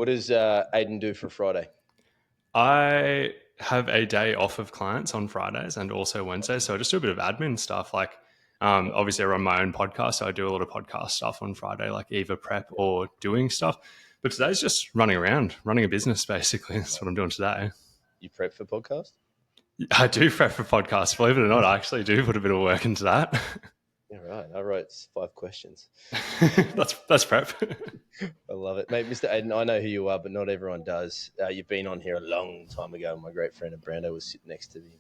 What does Aidan do for Friday? I have a day off of clients on Fridays and also Wednesdays, so I just do a bit of admin stuff. Like, obviously, I run my own podcast, so I do a lot of podcast stuff on Friday, like either prep or doing stuff. But today's just running around, running a business, basically. That's what I'm doing today. You prep for podcast? I do prep for podcasts. Believe it or not, I actually do put a bit of work into that. Yeah, right. I wrote 5 questions. That's prep. I love it. Mate, Mr. Aidan, I know who you are, but not everyone does. You've been on here a long time ago. My great friend Brando was sitting next to me.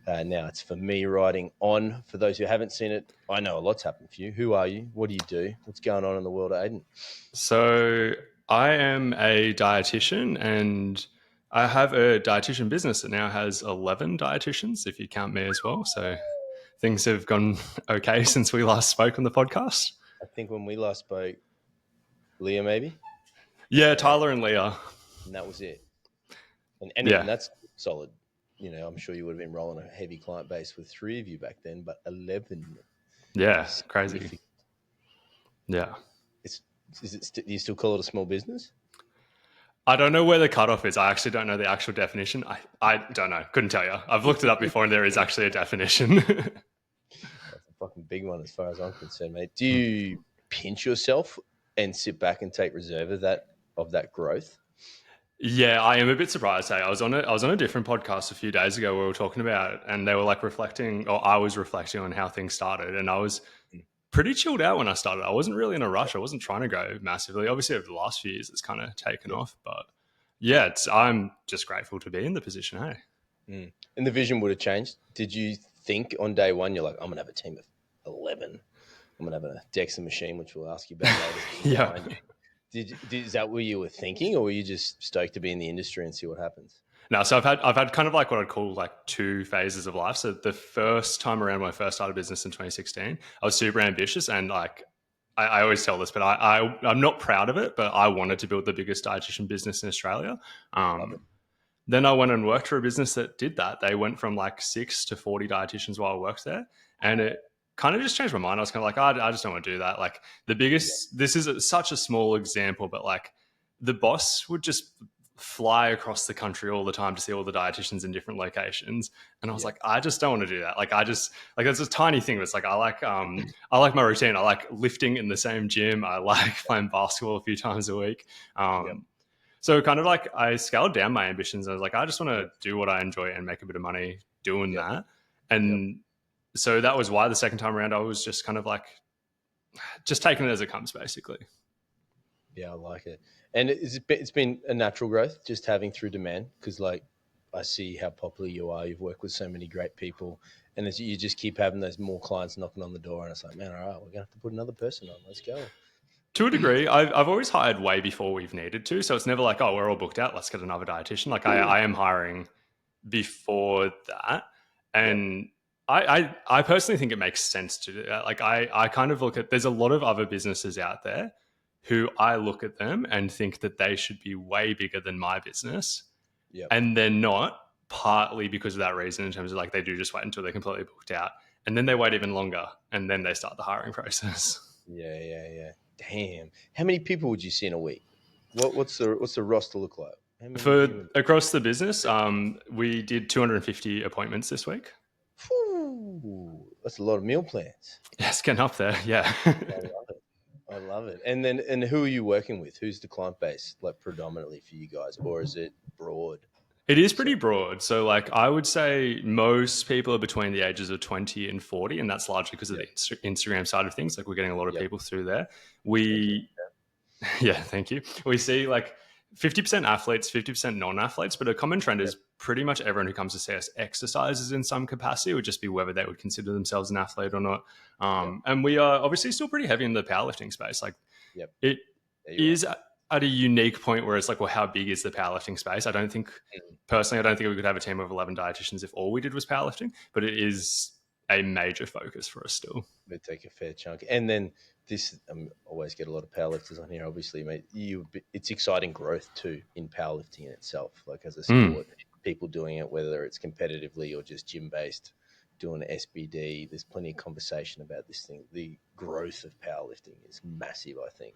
But now it's for me riding on. For those who haven't seen it, I know a lot's happened for you. Who are you? What do you do? What's going on in the world of Aidan? So I am a dietitian, and I have a dietitian business that now has 11 dietitians, if you count me as well. So things have gone okay since we last spoke on the podcast. I think when we last spoke, Leah maybe? Yeah, Tyler and Leah. And that was it. And Yeah. even that's solid. You know, I'm sure you would have been rolling a heavy client base with 3 of you back then, but 11. Yeah, crazy. Yeah. Do you still call it a small business? I don't know where the cutoff is. I actually don't know the actual definition. I don't know. Couldn't tell you. I've looked it up before, and there is actually a definition. That's a fucking big one as far as I'm concerned, mate. Do you pinch yourself and sit back and take reserve of that growth? Yeah, I am a bit surprised. Hey, I was on a different podcast a few days ago where we were talking about it, and they were like reflecting, or I was reflecting on how things started, and I was pretty chilled out when I started. I wasn't really in a rush. I wasn't trying to go massively. Obviously, over the last few years, it's kind of taken off, but yeah, I'm just grateful to be in the position. Hey, And the vision would have changed. Did you think on day one you're like, I'm gonna have a team of 11? I'm gonna have a DEXA machine, which we'll ask you about later. yeah. Is that what you were thinking, or were you just stoked to be in the industry and see what happens? No, so I've had kind of like what I'd call like 2 phases of life. So the first time around when I first started business in 2016, I was super ambitious, and like I always tell this, but I'm not proud of it, but I wanted to build the biggest dietitian business in Australia. Then I went and worked for a business that did that. They went from like 6 to 40 dietitians while I worked there, and it kind of just changed my mind. I was kind of like, I just don't want to do that. Like this is such a small example, but like the boss would just fly across the country all the time to see all the dietitians in different locations, and I was like, I just don't want to do that. Like it's a tiny thing, but it's like I like my routine. I like lifting in the same gym. I like playing basketball a few times a week. So kind of like I scaled down my ambitions. I was like, I just want to do what I enjoy and make a bit of money doing that. And so that was why the second time around I was just kind of like just taking it as it comes, basically. Yeah, I like it. And it's been a natural growth just having through demand, because like I see how popular you are. You've worked with so many great people, and as you just keep having those more clients knocking on the door, and it's like, man, all right, we're going to have to put another person on. Let's go. To a degree, I've always hired way before we've needed to. So it's never like, oh, we're all booked out, let's get another dietitian. Like I am hiring before that. And I personally think it makes sense to do that. Like I kind of look at, there's a lot of other businesses out there who I look at them and think that they should be way bigger than my business. Yep. And they're not, partly because of that reason, in terms of like they do just wait until they're completely booked out. And then they wait even longer, and then they start the hiring process. Yeah. Damn. How many people would you see in a week? What's the roster look like? Across the business, we did 250 appointments this week. Ooh, that's a lot of meal plans. Yes, getting up there. Yeah. I love it. And who are you working with? Who's the client base, like predominantly for you guys, or is it broad? It is pretty broad. So like I would say most people are between the ages of 20 and 40, and that's largely because of the Instagram side of things. Like we're getting a lot of people through there. Thank you. We see like 50% athletes, 50% non-athletes, but a common trend is pretty much everyone who comes to see us exercises in some capacity. It would just be whether they would consider themselves an athlete or not. And we are obviously still pretty heavy in the powerlifting space. Like it is at a unique point where it's like, well, how big is the powerlifting space? Personally, I don't think we could have a team of 11 dietitians if all we did was powerlifting, but it is a major focus for us still. They take a fair chunk. And then always get a lot of powerlifters on here, obviously, mate. It's exciting growth too in powerlifting in itself, like as a sport, people doing it, whether it's competitively or just gym-based, doing SBD. There's plenty of conversation about this thing. The growth of powerlifting is massive, I think.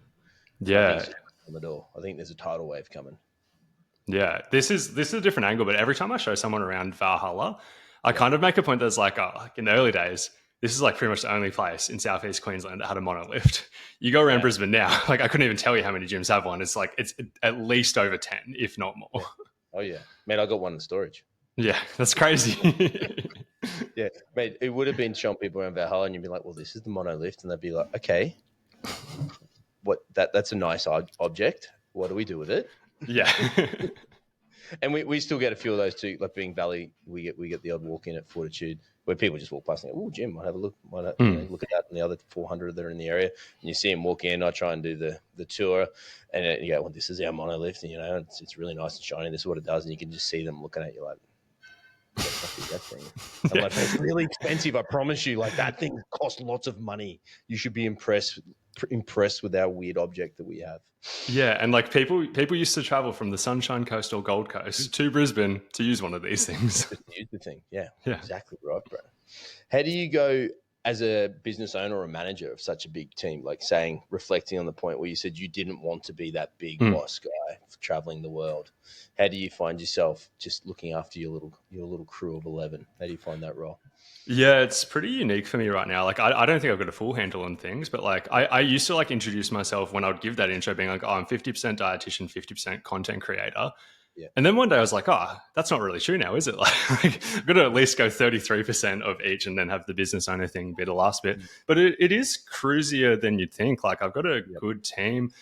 I think it's Yeah. just on the door. I think there's a tidal wave coming. Yeah, this is a different angle, but every time I show someone around Valhalla, I kind of make a point that's like, oh, like in the early days, this is like pretty much the only place in Southeast Queensland that had a monolift. You go around Yeah. Brisbane now, like I couldn't even tell you how many gyms have one. It's like it's at least over 10, if not more. Yeah. Oh yeah, man, I got one in storage. Yeah, that's crazy. Yeah, mate, it would have been showing people around Valhalla, and you'd be like, "Well, this is the monolift," and they'd be like, "Okay, what? That's a nice object. What do we do with it?" Yeah. And we still get a few of those too. Like being Valley, we get the odd walk in at Fortitude where people just walk past and go, "Oh, Jim, might have a look. Might have, look at that." And the other 400 that are in the area, and you see them walk in. I try and do the tour, and you go, "Well, this is our monolift, and it's really nice and shiny. This is what it does." And you can just see them looking at you like, "What the fuck is that thing?" I'm like, "It's really expensive. I promise you. Like that thing costs lots of money. You should be impressed with our weird object that we have." Yeah, and like people used to travel from the Sunshine Coast or Gold Coast to Brisbane to use one of these things. Just use the thing. Yeah, Yeah. exactly right, bro. How do you go as a business owner or a manager of such a big team? Like reflecting on the point where you said you didn't want to be that big boss guy traveling the world. How do you find yourself just looking after your little crew of 11? How do you find that role? Yeah, it's pretty unique for me right now. Like, I don't think I've got a full handle on things, but like, I used to like introduce myself when I would give that intro, being like, oh, I'm 50% dietitian, 50% content creator. Yeah. And then one day I was like, oh, that's not really true now, is it? Like, I've got to at least go 33% of each and then have the business owner thing be the last bit. But it is cruisier than you'd think. Like, I've got a good team.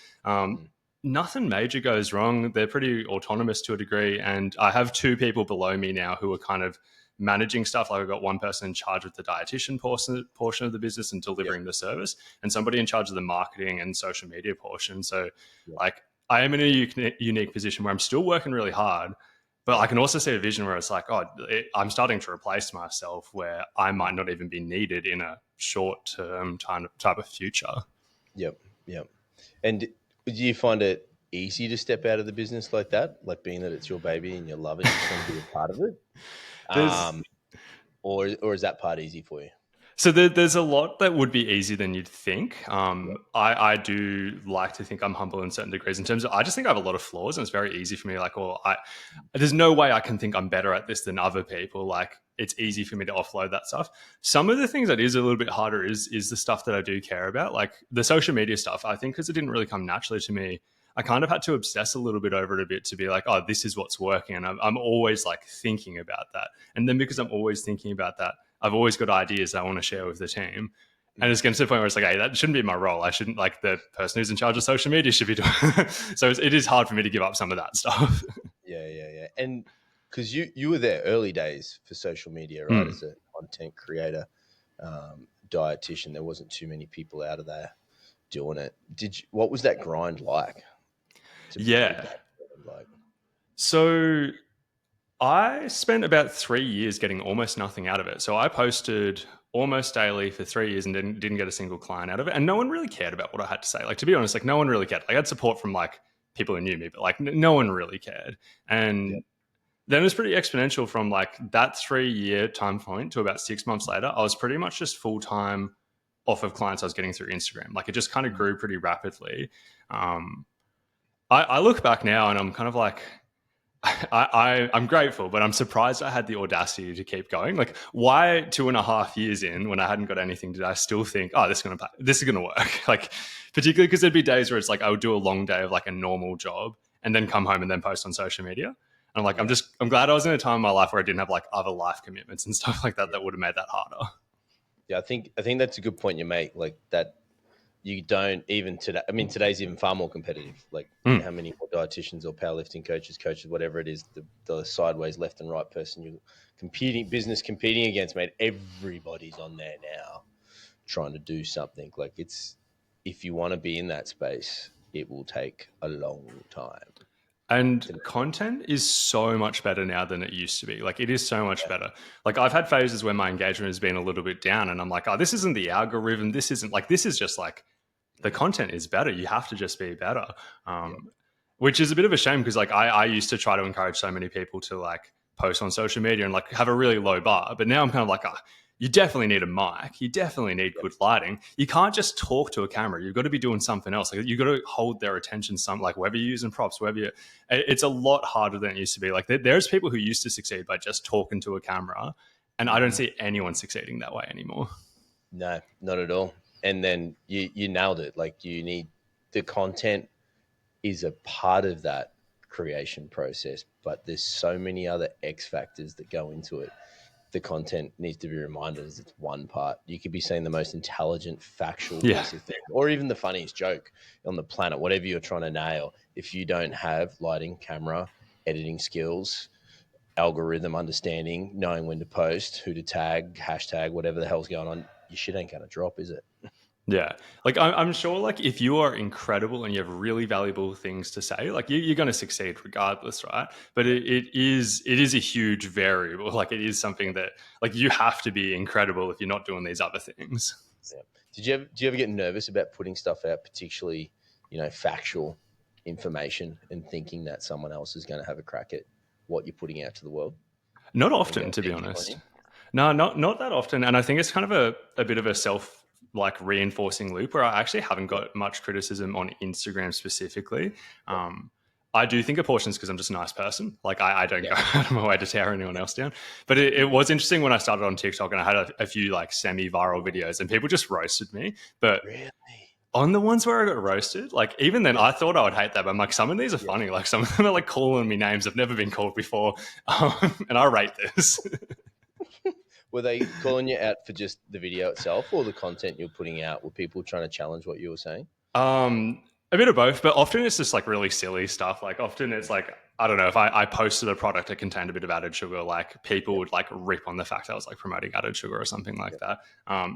Nothing major goes wrong. They're pretty autonomous to a degree. And I have 2 people below me now who are kind of managing stuff. Like I've got one person in charge of the dietitian portion of the business and delivering the service, and somebody in charge of the marketing and social media portion. So like I am in a unique position where I'm still working really hard, but I can also see a vision where it's like, I'm starting to replace myself where I might not even be needed in a short-term type of future. Yep. And do you find it easy to step out of the business like that? Like being that it's your baby and you love it, you just want to be a part of it? Or is that part easy for you? So there's a lot that would be easier than you'd think. I do like to think I'm humble in certain degrees in terms of, I just think I have a lot of flaws and it's very easy for me. Like, there's no way I can think I'm better at this than other people. Like it's easy for me to offload that stuff. Some of the things that is a little bit harder is the stuff that I do care about. Like the social media stuff, I think because it didn't really come naturally to me, I kind of had to obsess a little bit over it a bit to be like, oh, this is what's working. And I'm always like thinking about that. And then because I'm always thinking about that, I've always got ideas I want to share with the team. And it's getting to the point where it's like, hey, that shouldn't be my role. I shouldn't, like the person who's in charge of social media should be doing So it is hard for me to give up some of that stuff. Yeah. And because you were there early days for social media, right? As a content creator, dietitian, there wasn't too many people out of there doing it. What was that grind like? So I spent about 3 years getting almost nothing out of it. So I posted almost daily for 3 years and didn't get a single client out of it. And no one really cared about what I had to say. Like, to be honest, like no one really cared. Like, I had support from like people who knew me, but like no one really cared. And then it was pretty exponential from like that 3-year time point to about 6 months later. I was pretty much just full-time off of clients I was getting through Instagram. Like it just kind of grew pretty rapidly. I look back now and I'm kind of like, I'm grateful, but I'm surprised I had the audacity to keep going. Like, why 2.5 years in, when I hadn't got anything, did I still think, oh, this is gonna work? Like, particularly because there'd be days where it's like I would do a long day of like a normal job and then come home and then post on social media. And I'm like, I'm glad I was in a time in my life where I didn't have like other life commitments and stuff like that would have made that harder. Yeah, I think that's a good point you make. Like that, you don't even today. I mean, today's even far more competitive. Like how many more dietitians or powerlifting coaches, whatever it is, the sideways left and right person you're competing against, mate. Everybody's on there now trying to do something. Like if you want to be in that space, it will take a long time. And content is so much better now than it used to be. Like it is so much better. Like I've had phases where my engagement has been a little bit down and I'm like, oh, this isn't the algorithm. This is just like the content is better. You have to just be better. Which is a bit of a shame because like I used to try to encourage so many people to like post on social media and like have a really low bar. But now I'm kind of like, you definitely need a mic. You definitely need good lighting. You can't just talk to a camera. You've got to be doing something else. Like, you've got to hold their attention. Like whether you're using props, it's a lot harder than it used to be. Like there's people who used to succeed by just talking to a camera, and I don't see anyone succeeding that way anymore. No, not at all. And then you nailed it. Like, you need the content is a part of that creation process, but there's so many other X factors that go into it. The content needs to be reminded as it's one part. You could be saying the most intelligent, factual piece of thing, or even the funniest joke on the planet, whatever you're trying to nail. If you don't have lighting, camera, editing skills, algorithm understanding, knowing when to post, who to tag, hashtag, whatever the hell's going on, your shit ain't going to drop, is it? Yeah. Like I'm sure like if you are incredible and you have really valuable things to say, like you're going to succeed regardless, right? But it is a huge variable. Like it is something that like you have to be incredible if you're not doing these other things. Yeah. Do you ever get nervous about putting stuff out, particularly, factual information, and thinking that someone else is going to have a crack at what you're putting out to the world? Not Is that often, a to be negative on honest. you? No, not that often. And I think it's kind of a bit of a self like reinforcing loop where I actually haven't got much criticism on Instagram specifically. I do think a portion is because I'm just a nice person. Like I don't go out of my way to tear anyone else down. But it was interesting when I started on TikTok and I had a few like semi-viral videos and people just roasted me. But Really? on the ones where I got roasted, like even then I thought I would hate that, but I'm like, some of these are funny. Like some of them are like calling me names I've never been called before. And I rate this. Were they calling you out for just the video itself, or the content you're putting out? Were people trying to challenge what you were saying? A bit of both, but often it's just like really silly stuff. Like often it's like, I don't know, if I posted a product that contained a bit of added sugar, like people would like rip on the fact I was like promoting added sugar or something like that.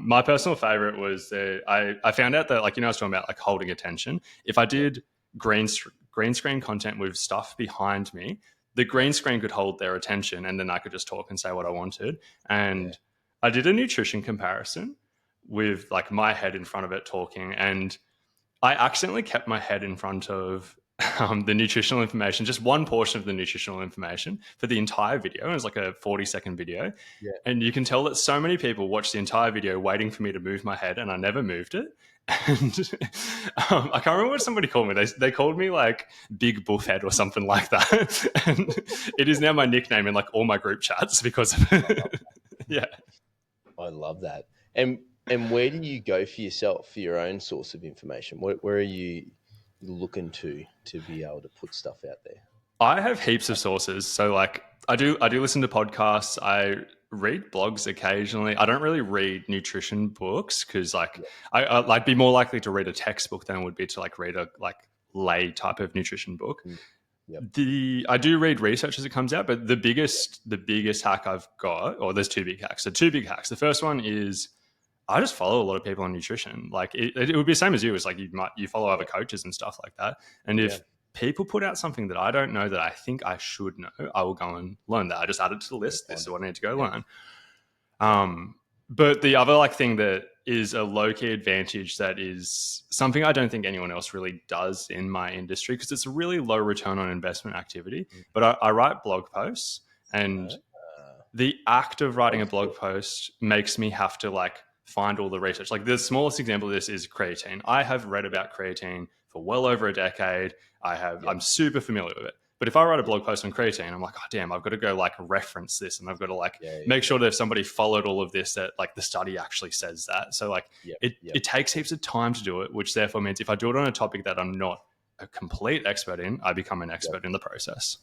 My personal favorite was I found out that, like, I was talking about like holding attention. If I did green screen content with stuff behind me, the green screen could hold their attention and then I could just talk and say what I wanted. And I did a nutrition comparison with like my head in front of it talking, and I accidentally kept my head in front of the nutritional information, just one portion of the nutritional information for the entire video. It was like a 40-second video. Yeah. And you can tell that so many people watched the entire video waiting for me to move my head, and I never moved it. And I can't remember what somebody called me. They called me like Big Buffhead or something like that. And it is now my nickname in like all my group chats because of it. Yeah. I love that. And where do you go for yourself for your own source of information? Where are you looking to be able to put stuff out there? I have heaps of sources. So like I do listen to podcasts. I read blogs occasionally. I don't really read nutrition books because like I'd be more likely to read a textbook than it would be to like read a like lay type of nutrition book. Yep. I do read research as it comes out, but the biggest hack I've got, or there's two big hacks. So two big hacks. The first one is I just follow a lot of people on nutrition. Like it would be the same as you. It's like you follow other coaches and stuff like that. And if people put out something that I don't know that I think I should know, I will go and learn that. I just add it to the list. This is what I need to go learn. But the other like thing that is a low-key advantage that is something I don't think anyone else really does in my industry, because it's a really low return on investment activity. But I write blog posts, and the act of writing a blog post makes me have to like find all the research. Like the smallest example of this is creatine. I have read about creatine for well over a decade. I'm super familiar with it. But if I write a blog post on creatine, I'm like, oh damn, I've got to go like reference this, and I've got to like make sure that if somebody followed all of this, that like the study actually says that. So like it takes heaps of time to do it, which therefore means if I do it on a topic that I'm not a complete expert in, I become an expert in the process.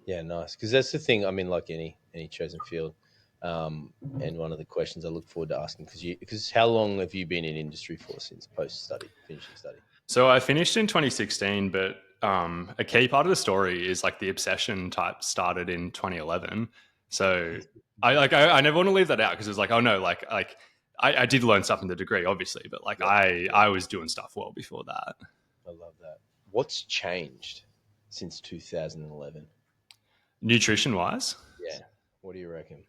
Yeah, nice. Because that's the thing. I mean, like any chosen field, and one of the questions I look forward to asking, because how long have you been in industry for since finishing study? So I finished in 2016, but a key part of the story is like the obsession type started in 2011. So I never want to leave that out, because it's like, oh no, like I did learn stuff in the degree, obviously, but like I was doing stuff well before that. I love that. What's changed since 2011? Nutrition wise? Yeah. What do you reckon?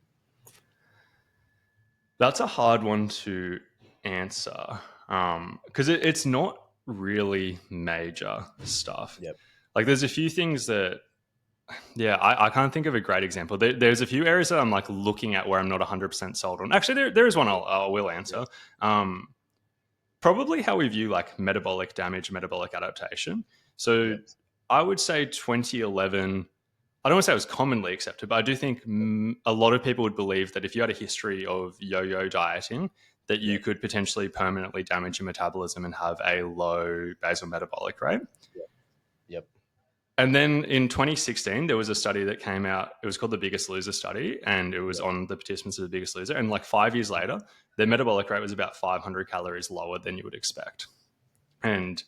That's a hard one to answer, because it's not really major stuff. Yep. Like there's a few things that Yeah, I can't think of a great example. There's a few areas that I'm like looking at where I'm not 100% sold on. Actually, there is one I will answer. Probably how we view like metabolic damage, metabolic adaptation. So Yep. I would say 2011, I don't want to say it was commonly accepted, but I do think a lot of people would believe that if you had a history of yo-yo dieting, that you Yep. could potentially permanently damage your metabolism and have a low basal metabolic rate. Yep. Yep. And then in 2016, there was a study that came out. It was called the Biggest Loser study, and it was Yep. on the participants of the Biggest Loser. And like 5 years later, their metabolic rate was about 500 calories lower than you would expect. And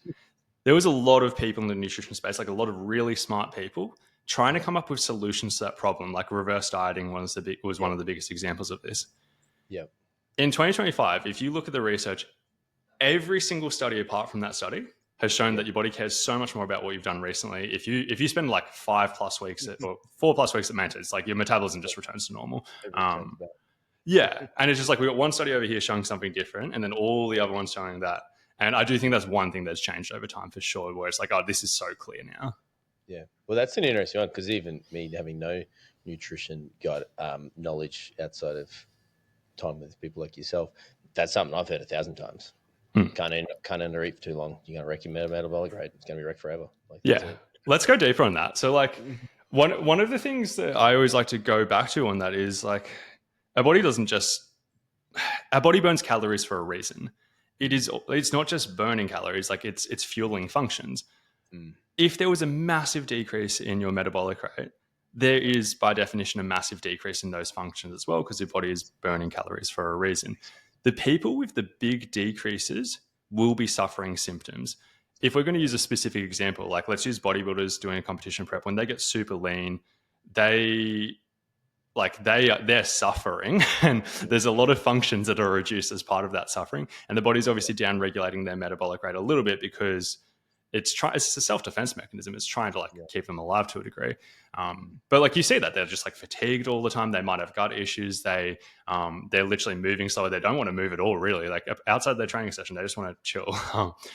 there was a lot of people in the nutrition space, like a lot of really smart people, trying to come up with solutions to that problem. Like reverse dieting was one of the biggest examples of this. Yep. In 2025, if you look at the research, every single study apart from that study has shown that your body cares so much more about what you've done recently. If you spend like 5+ weeks or 4+ weeks at maintenance, like your metabolism just returns to normal. Yeah, and it's just like we got one study over here showing something different, and then all the other ones showing that. And I do think that's one thing that's changed over time for sure, where it's like, oh, this is so clear now. Yeah. Well, that's an interesting one because even me having no nutrition knowledge outside of time with people like yourself, that's something I've heard 1,000 times. Can't eat for too long. You're going to wreck your metabolic rate. It's going to be wrecked forever. Like, yeah. Let's go deeper on that. So like one of the things that I always like to go back to on that is like our body burns calories for a reason. It's not just burning calories, like it's fueling functions. If there was a massive decrease in your metabolic rate, there is by definition a massive decrease in those functions as well, because your body is burning calories for a reason. The people with the big decreases will be suffering symptoms. If we're going to use a specific example, like let's use bodybuilders doing a competition prep, when they get super lean, they're suffering, and there's a lot of functions that are reduced as part of that suffering, and the body's obviously down regulating their metabolic rate a little bit because it's a self-defense mechanism. It's trying to keep them alive to a degree. But like you see that they're just like fatigued all the time. They might have gut issues. They're literally moving slower. They don't want to move at all, really. Like outside their training session, they just want to chill.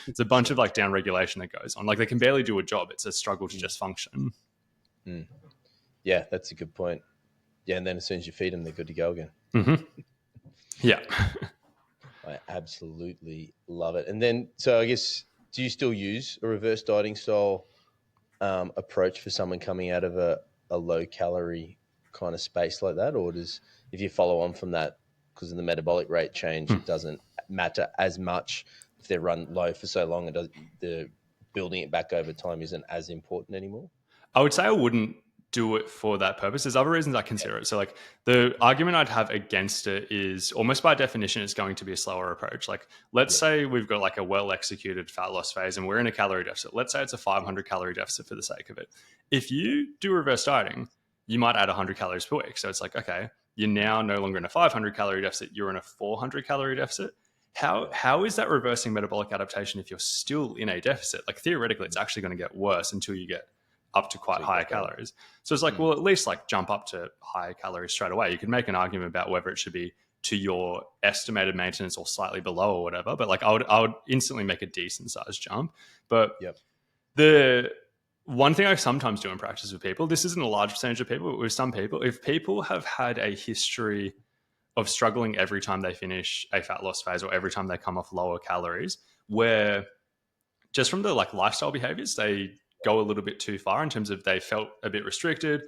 It's a bunch of like down regulation that goes on. Like they can barely do a job. It's a struggle to just function. Yeah, that's a good point. Yeah, and then as soon as you feed them, they're good to go again. Mm-hmm. Yeah. I absolutely love it. And then, so I guess, do you still use a reverse dieting style approach for someone coming out of a low calorie kind of space like that? Or if you follow on from that, because of the metabolic rate change, it doesn't matter as much if they run low for so long, the building it back over time isn't as important anymore? I would say I wouldn't do it for that purpose. There's other reasons I consider it. So like the argument I'd have against it is almost by definition, it's going to be a slower approach. Like let's say we've got like a well-executed fat loss phase and we're in a calorie deficit. Let's say it's a 500 calorie deficit for the sake of it. If you do reverse dieting, you might add 100 calories per week. So it's like, okay, you're now no longer in a 500 calorie deficit. You're in a 400 calorie deficit. How is that reversing metabolic adaptation if you're still in a deficit? Like theoretically, it's actually going to get worse until you get up to quite higher calories. So it's like, well, at least like jump up to higher calories straight away. You could make an argument about whether it should be to your estimated maintenance or slightly below or whatever. But like I would instantly make a decent sized jump. But the one thing I sometimes do in practice with people, this isn't a large percentage of people, but with some people, if people have had a history of struggling every time they finish a fat loss phase or every time they come off lower calories, where just from the like lifestyle behaviors, they go a little bit too far in terms of they felt a bit restricted.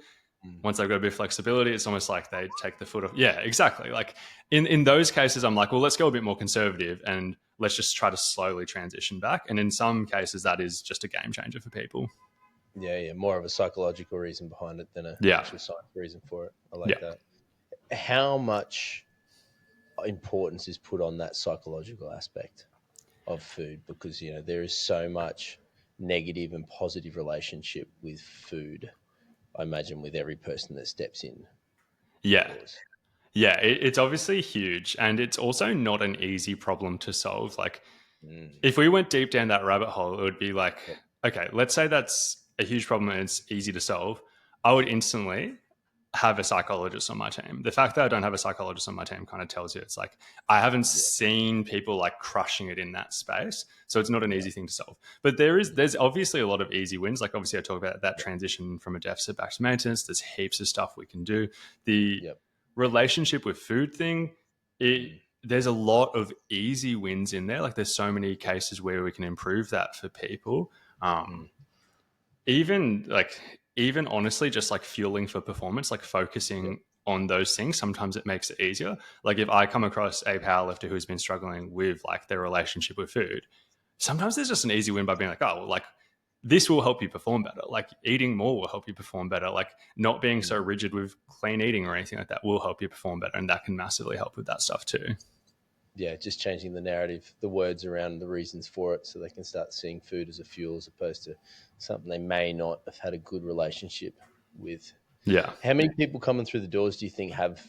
Once they've got a bit of flexibility, it's almost like they take the foot off. Yeah, exactly. Like in those cases, I'm like, well, let's go a bit more conservative and let's just try to slowly transition back. And in some cases, that is just a game changer for people. Yeah. More of a psychological reason behind it than an actual science reason for it. I like that. How much importance is put on that psychological aspect of food? Because, there is so much negative and positive relationship with food, I imagine, with every person that steps in. Yeah. Yeah, it's obviously huge. And it's also not an easy problem to solve. Like if we went deep down that rabbit hole, it would be like, okay, let's say that's a huge problem and it's easy to solve. I would instantly have a psychologist on my team. The fact that I don't have a psychologist on my team kind of tells you it's like I haven't seen people like crushing it in that space. So it's not an easy thing to solve. But there's obviously a lot of easy wins. Like obviously I talk about that transition from a deficit back to maintenance. There's heaps of stuff we can do. The relationship with food thing, there's a lot of easy wins in there. Like there's so many cases where we can improve that for people. Even honestly, just like fueling for performance, like focusing on those things, sometimes it makes it easier. Like if I come across a powerlifter who's been struggling with like their relationship with food, sometimes there's just an easy win by being like, oh, well, like this will help you perform better. Like eating more will help you perform better. Like not being so rigid with clean eating or anything like that will help you perform better. And that can massively help with that stuff too. Yeah, just changing the narrative, the words around the reasons for it, so they can start seeing food as a fuel as opposed to something they may not have had a good relationship with. Yeah. How many people coming through the doors do you think have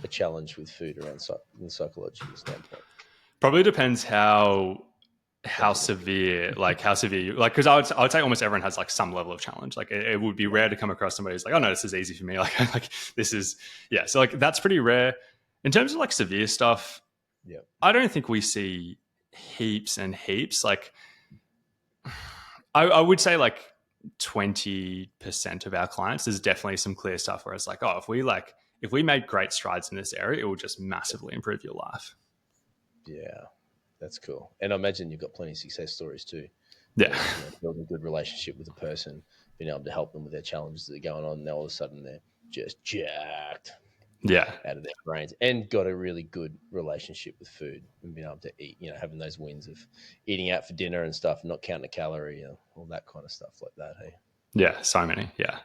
a challenge with food around from a psychological standpoint? Probably depends how severe, because I would say almost everyone has like some level of challenge. Like it would be rare to come across somebody who's like, oh no, this is easy for me. Like this is, So like that's pretty rare. In terms of like severe stuff, I don't think we see heaps and heaps. Like I would say like 20% of our clients, there's definitely some clear stuff where it's like, oh, if we made great strides in this area, it will just massively improve your life. Yeah, that's cool. And I imagine you've got plenty of success stories too. Yeah. Building a good relationship with a person, being able to help them with their challenges that are going on, and all of a sudden they're just jacked out of their brains and got a really good relationship with food and being able to eat, having those wins of eating out for dinner and stuff, not counting a calorie, all that kind of stuff like that. Hey. Yeah, so many. Yeah.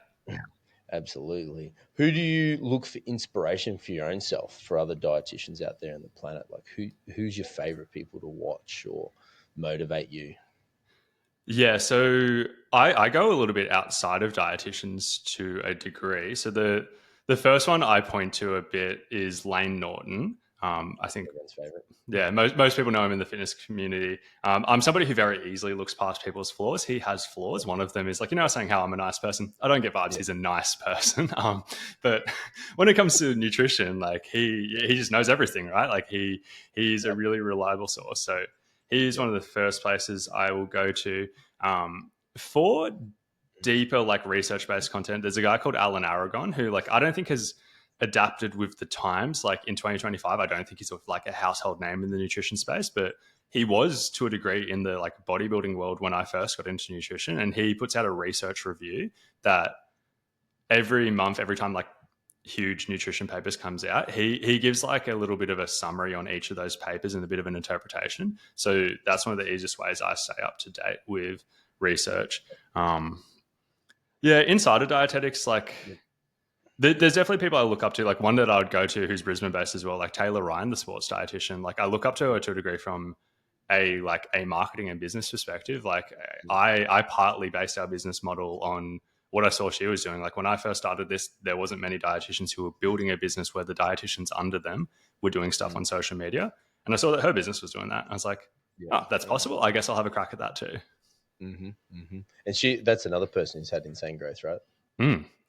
Absolutely. Who do you look for inspiration for your own self, for other dietitians out there on the planet? Like who's your favorite people to watch or motivate you? Yeah, so I go a little bit outside of dietitians to a degree. So the first one I point to a bit is Lane Norton. I think Everyone's favorite. Yeah, most people know him in the fitness community. I'm somebody who very easily looks past people's flaws. He has flaws. One of them is like, I was saying how I'm a nice person. I don't get vibes he's a nice person. But when it comes to nutrition, like he just knows everything, right? Like he's a really reliable source. So he's one of the first places I will go to for deeper like research-based content. There's a guy called Alan Aragon who like I don't think has adapted with the times. Like in 2025, I don't think he's like a household name in the nutrition space, but he was to a degree in the like bodybuilding world when I first got into nutrition. And he puts out a research review that every month, every time like huge nutrition papers comes out, he gives like a little bit of a summary on each of those papers and a bit of an interpretation. So that's one of the easiest ways I stay up to date with research. Inside of dietetics, like there's definitely people I look up to. Like one that I would go to who's Brisbane based as well, like Taylor Ryan, the sports dietitian. Like I look up to her to a degree from a marketing and business perspective. Like I partly based our business model on what I saw she was doing. Like when I first started this, there wasn't many dietitians who were building a business where the dietitians under them were doing stuff on social media. And I saw that her business was doing that. I was like, oh, that's possible. I guess I'll have a crack at that too. Mm-hmm, mm-hmm. And that's another person who's had insane growth, right?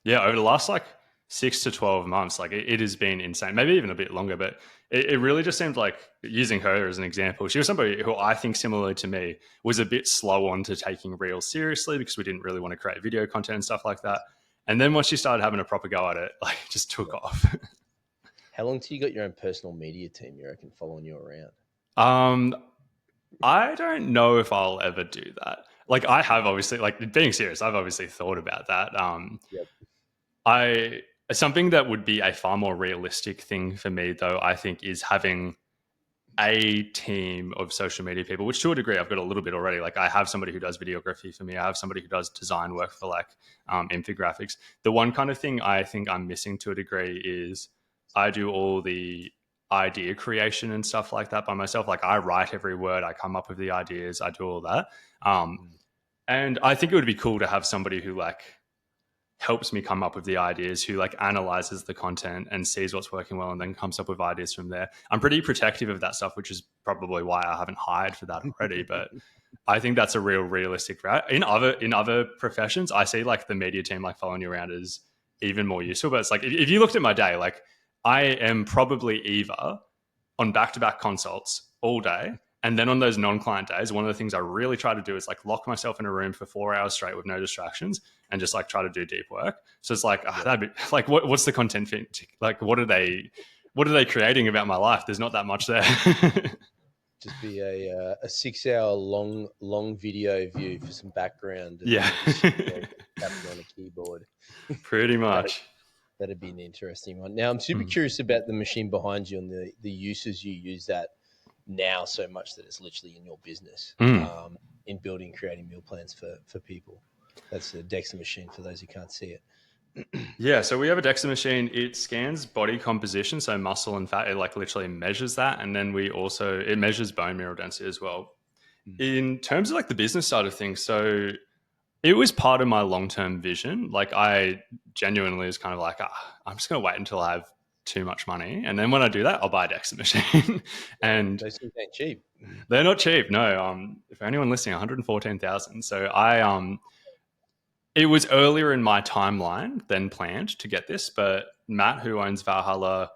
Yeah, over the last like 6 to 12 months, like it has been insane, maybe even a bit longer, but it really just seemed like, using her as an example, she was somebody who I think similarly to me was a bit slow on to taking reels seriously because we didn't really want to create video content and stuff like that. And then once she started having a proper go at it, like just took off. How long till you got your own personal media team, you reckon, following you around? I don't know if I'll ever do that. Like I have obviously, like being serious, I've obviously thought about that. Something that would be a far more realistic thing for me, though, I think, is having a team of social media people, which to a degree I've got a little bit already. Like I have somebody who does videography for me. I have somebody who does design work for like infographics. The one kind of thing I think I'm missing to a degree is I do all the idea creation and stuff like that by myself. Like I write every word, I come up with the ideas, I do all that. And I think it would be cool to have somebody who like helps me come up with the ideas, who like analyzes the content and sees what's working well and then comes up with ideas from there. I'm pretty protective of that stuff, which is probably why I haven't hired for that already. But I think that's a realistic route. In other professions, I see like the media team like following you around as even more useful. But it's like, if you looked at my day, like I am probably either on back-to-back consults all day, and then on those non-client days, one of the things I really try to do is like lock myself in a room for 4 hours straight with no distractions and just like try to do deep work. So it's like, that'd be like, what's the content fit? Like, what are they creating about my life? There's not that much there. Just be a 6 hour long video view for some background. And Yeah. tapping on a keyboard. Pretty much. That'd be an interesting one. Now, I'm super curious about the machine behind you and the uses you use that now so much that it's literally in your business, in building, creating meal plans for people. That's a DEXA machine for those who can't see it. Yeah, so we have a DEXA machine. It scans body composition, so muscle and fat. It like literally measures that, and then it measures bone mineral density as well. In terms of like the business side of things, so it was part of my long-term vision. Like I genuinely was kind of like, I'm just going to wait until I have too much money, and then when I do that, I'll buy a DEXA machine. And those things ain't cheap. They're not cheap. No. For anyone listening, 114,000. So it was earlier in my timeline than planned to get this, but Matt, who owns Valhalla,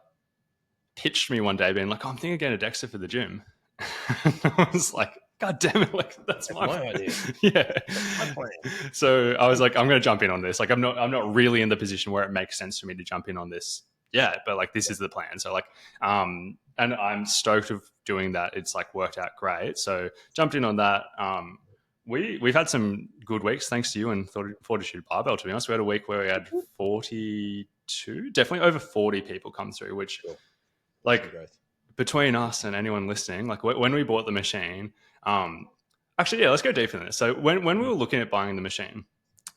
pitched me one day being like, I'm thinking of getting a DEXA for the gym. I was like, God damn it. Like that's my idea. Yeah. That's my plan. So I was like, I'm going to jump in on this. Like I'm not really in the position where it makes sense for me to jump in on this. Yeah. But like, this is the plan. So like, and I'm stoked of doing that. It's like worked out great. So jumped in on that. We've had some good weeks thanks to you and Fortitude Barbell, to be honest. We had a week where we had 42, definitely over 40 people come through, which like between us and anyone listening, like when we bought the machine, actually, yeah, let's go deeper in this. So when we were looking at buying the machine,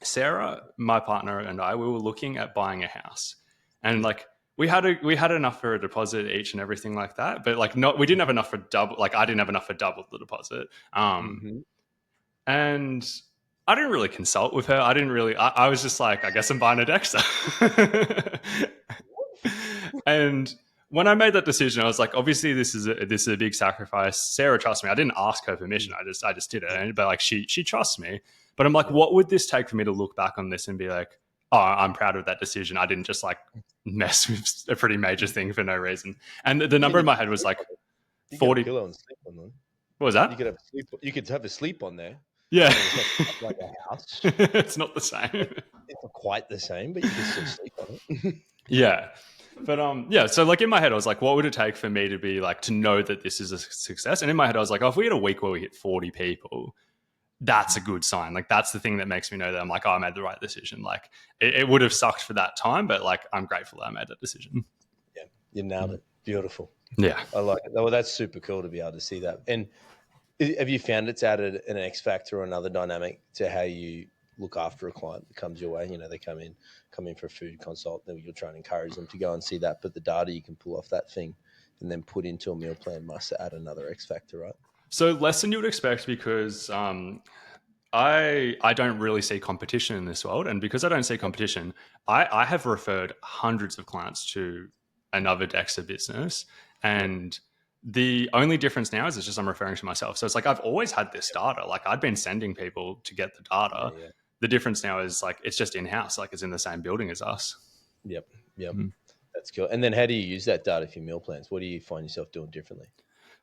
Sarah, my partner, and I, we were looking at buying a house, and like we had enough for a deposit each and everything like that, but like we didn't have enough for double. Like I didn't have enough for double the deposit. And I didn't really consult with her. I was just like, I guess I'm buying a DEXA. And when I made that decision, I was like, obviously this is a big sacrifice. Sarah trusts me. I didn't ask her permission. I just did it. But like she trusts me. But I'm like, what would this take for me to look back on this and be like, oh, I'm proud of that decision. I didn't just like mess with a pretty major thing for no reason. And the number in my head was like 40. Pillow and sleep on them. What was that? You could have a sleep on there. Yeah. It's not like a house. It's not the same. It's not quite the same, but you can still sleep on it. Yeah. But yeah, so like in my head, I was like, what would it take for me to be like, to know that this is a success? And in my head, I was like, oh, if we had a week where we hit 40 people, that's a good sign. Like that's the thing that makes me know that I'm like, oh, I made the right decision. Like it would have sucked for that time, but like I'm grateful that I made that decision. Yeah, you nailed it. Beautiful. Yeah. I like it. Well, that's super cool to be able to see that. And have you found it's added an X factor or another dynamic to how you look after a client that comes your way? You know, they come in for a food consult, then you'll try and encourage them to go and see that. But the data you can pull off that thing and then put into a meal plan must add another X factor, right? So less than you would expect, because I don't really see competition in this world. And because I don't see competition, I have referred hundreds of clients to another DEXA business. And the only difference now is it's just I'm referring to myself. So it's like I've always had this data. Like I'd been sending people to get the data. Yeah. The difference now is like it's just in-house, like it's in the same building as us. Yep. That's cool. And then how do you use that data for your meal plans? What do you find yourself doing differently?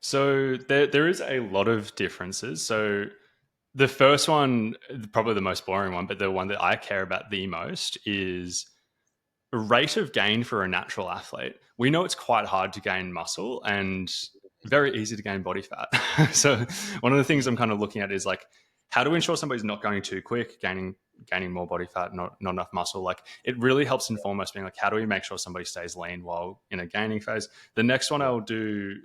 So there is a lot of differences. So the first one, probably the most boring one, but the one that I care about the most is rate of gain for a natural athlete. We know it's quite hard to gain muscle and very easy to gain body fat. So one of the things I'm kind of looking at is like, how to ensure somebody's not going too quick, gaining more body fat, not enough muscle. Like it really helps inform us being like, how do we make sure somebody stays lean while in a gaining phase? The next one I'll do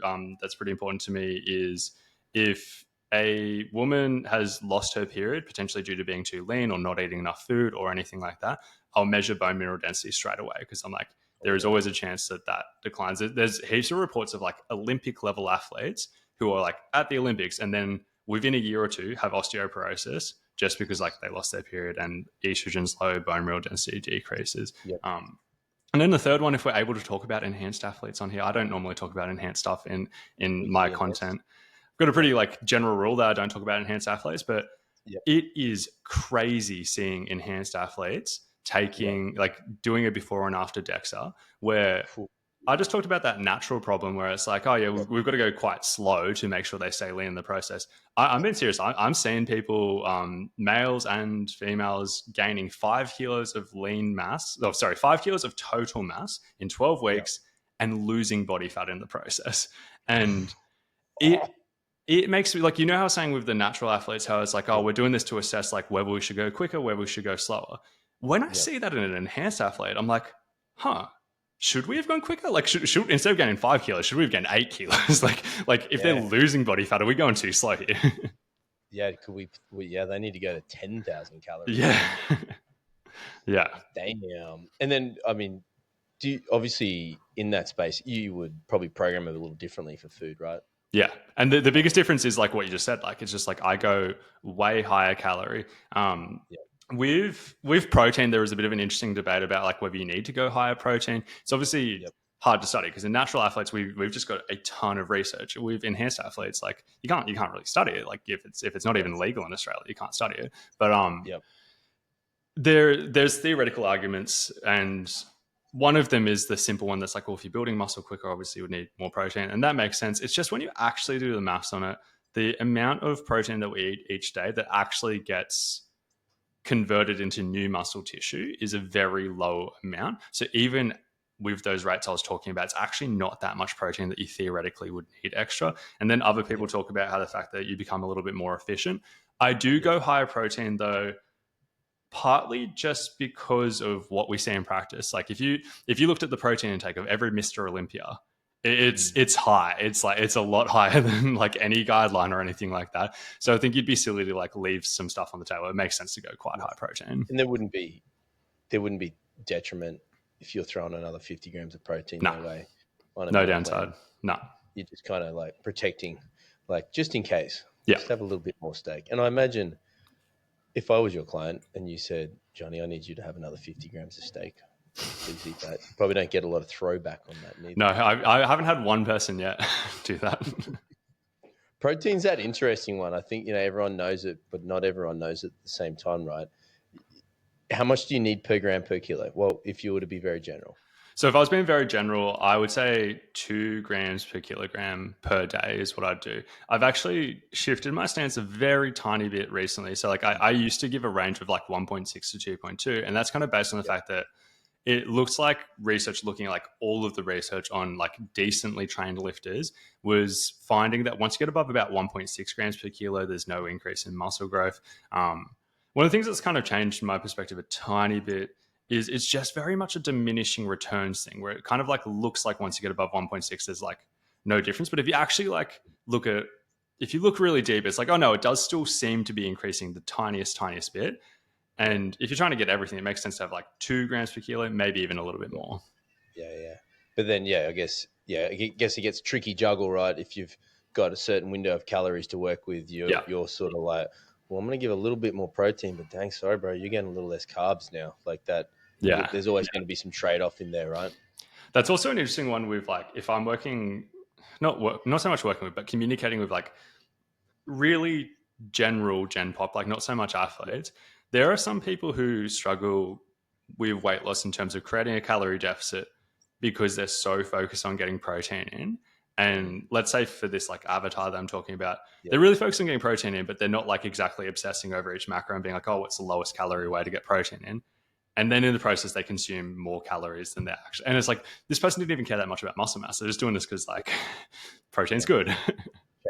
that's pretty important to me is if a woman has lost her period, potentially due to being too lean or not eating enough food or anything like that, I'll measure bone mineral density straight away, because I'm like, there is always a chance that declines. There's heaps of reports of like Olympic level athletes who are like at the Olympics and then within a year or two have osteoporosis just because like they lost their period and estrogen's low, bone mineral density decreases. Yep. And then the third one, if we're able to talk about enhanced athletes on here, I don't normally talk about enhanced stuff in my content. I've got a pretty like general rule that I don't talk about enhanced athletes, but it is crazy seeing enhanced athletes taking like doing a before and after DEXA, where I just talked about that natural problem where it's like, oh yeah, we've got to go quite slow to make sure they stay lean in the process. I'm being serious. I'm seeing people, males and females, gaining 5 kilos of lean mass. Oh, sorry, 5 kilos of total mass in 12 weeks and losing body fat in the process. And it makes me like, you know how I was saying with the natural athletes, how it's like, oh, we're doing this to assess like whether we should go quicker, whether we should go slower. When I see that in an enhanced athlete, I'm like, huh, should we have gone quicker? Like, should instead of gaining 5 kilos, should we have gained 8 kilos? like if they're losing body fat, are we going too slow here? Yeah, could we? Yeah, they need to go to 10,000 calories. Yeah, yeah. Damn. And then, I mean, obviously in that space, you would probably program it a little differently for food, right? Yeah. And the biggest difference is like what you just said. Like, it's just like I go way higher calorie. With protein, there is a bit of an interesting debate about like whether you need to go higher protein. It's obviously hard to study because in natural athletes, we've just got a ton of research. With enhanced athletes, like you can't really study it. Like if it's not even legal in Australia, you can't study it. But there's theoretical arguments, and one of them is the simple one that's like, well, if you're building muscle quicker, obviously you would need more protein. And that makes sense. It's just when you actually do the maths on it, the amount of protein that we eat each day that actually gets converted into new muscle tissue is a very low amount. So even with those rates I was talking about, it's actually not that much protein that you theoretically would need extra. And then other people talk about how the fact that you become a little bit more efficient. I do go higher protein though, partly just because of what we see in practice. Like if you looked at the protein intake of every Mr. Olympia, it's high. It's a lot higher than like any guideline or anything like that. So I think you'd be silly to like leave some stuff on the table. It makes sense to go quite high protein. And there wouldn't be detriment if you're throwing another 50 grams of protein no way. No downside. No. You're just kind of like protecting, like just in case. Yeah. Just have a little bit more steak. And I imagine if I was your client and you said, Johnny, I need you to have another 50 grams of steak, please eat that. Probably don't get a lot of throwback on that neither. No, I haven't had one person yet do that. Protein's that interesting one. I think, everyone knows it, but not everyone knows it at the same time, right? How much do you need per gram per kilo? Well, if you were to be very general. So if I was being very general, I would say 2 grams per kilogram per day is what I'd do. I've actually shifted my stance a very tiny bit recently. So like I used to give a range of like 1.6 to 2.2. And that's kind of based on the fact that it looks like research, looking at like all of the research on like decently trained lifters, was finding that once you get above about 1.6 grams per kilo, there's no increase in muscle growth. One of the things that's kind of changed my perspective a tiny bit is it's just very much a diminishing returns thing, where it kind of like looks like once you get above 1.6, there's like no difference. But if you actually like if you look really deep, it's like, oh no, it does still seem to be increasing the tiniest bit. And if you're trying to get everything, it makes sense to have like 2 grams per kilo, maybe even a little bit more. Yeah. But then, I guess it gets tricky juggle, right? If you've got a certain window of calories to work with, you're sort of like, well, I'm going to give a little bit more protein, but dang, sorry, bro, you're getting a little less carbs now. Like that. Yeah. There's always going to be some trade-off in there, right? That's also an interesting one with like, if I'm working, not so much working with, but communicating with like really general gen pop, like not so much athletes. There are some people who struggle with weight loss in terms of creating a calorie deficit because they're so focused on getting protein in. And let's say for this like avatar that I'm talking about, they're really focused on getting protein in, but they're not like exactly obsessing over each macro and being like, oh, what's the lowest calorie way to get protein in? And then in the process, they consume more calories than they actually. And it's like, this person didn't even care that much about muscle mass. They're just doing this because like protein's good.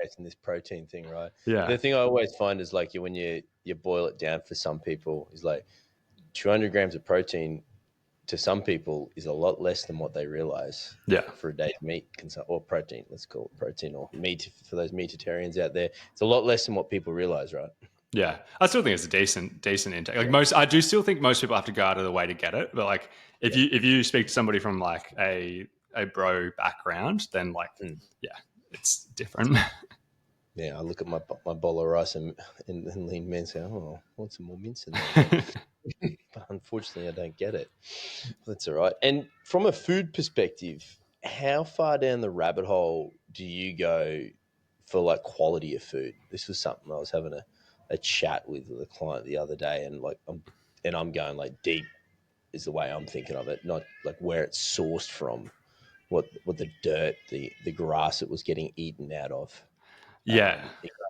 Chasing this protein thing, right? Yeah. The thing I always find is like when you boil it down for some people is like 200 grams of protein to some people is a lot less than what they realize. Yeah. For a day's meat or protein, let's call it protein or meat for those meatitarians out there. It's a lot less than what people realize, right? Yeah. I still think it's a decent intake. Like I do still think most people have to go out of the way to get it. But like if you speak to somebody from like a bro background, then like, it's different. Yeah, I look at my bowl of rice and lean men say, oh, I want some more mince in there. But unfortunately, I don't get it. That's all right. And from a food perspective, how far down the rabbit hole do you go for like quality of food? This was something I was having a chat with a client the other day, and like I'm going like deep is the way I'm thinking of it, not like where it's sourced from, what the dirt, the grass it was getting eaten out of, Yeah.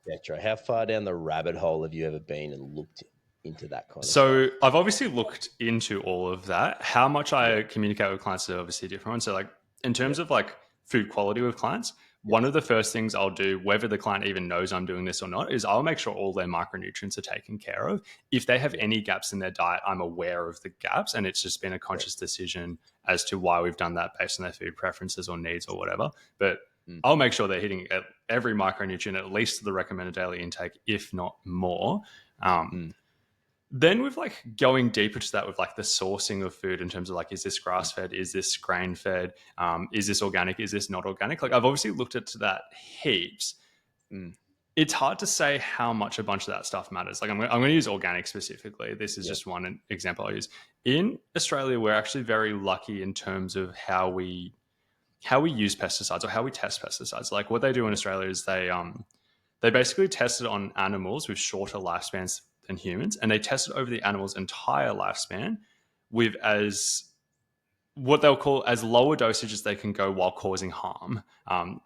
etc. How far down the rabbit hole have you ever been and looked into that kind of So stuff? I've obviously looked into all of that. How much I communicate with clients is obviously different. So like in terms Yep. of like food quality with clients, one of the first things I'll do, whether the client even knows I'm doing this or not, is I'll make sure all their micronutrients are taken care of. If they have any gaps in their diet, I'm aware of the gaps, and it's just been a conscious decision as to why we've done that based on their food preferences or needs or whatever. But I'll make sure they're hitting every micronutrient at least to the recommended daily intake, if not more. Then with like going deeper to that with like the sourcing of food in terms of like, is this grass fed? Is this grain fed? Is this organic? Is this not organic? Like I've obviously looked at that heaps. It's hard to say how much a bunch of that stuff matters. Like I'm going to use organic specifically. This is just one example I use. In Australia, we're actually very lucky in terms of how we use pesticides or how we test pesticides. Like what they do in Australia is they basically test it on animals with shorter lifespans than humans, and they test it over the animal's entire lifespan with as what they'll call as low a dosage as they can go while causing harm.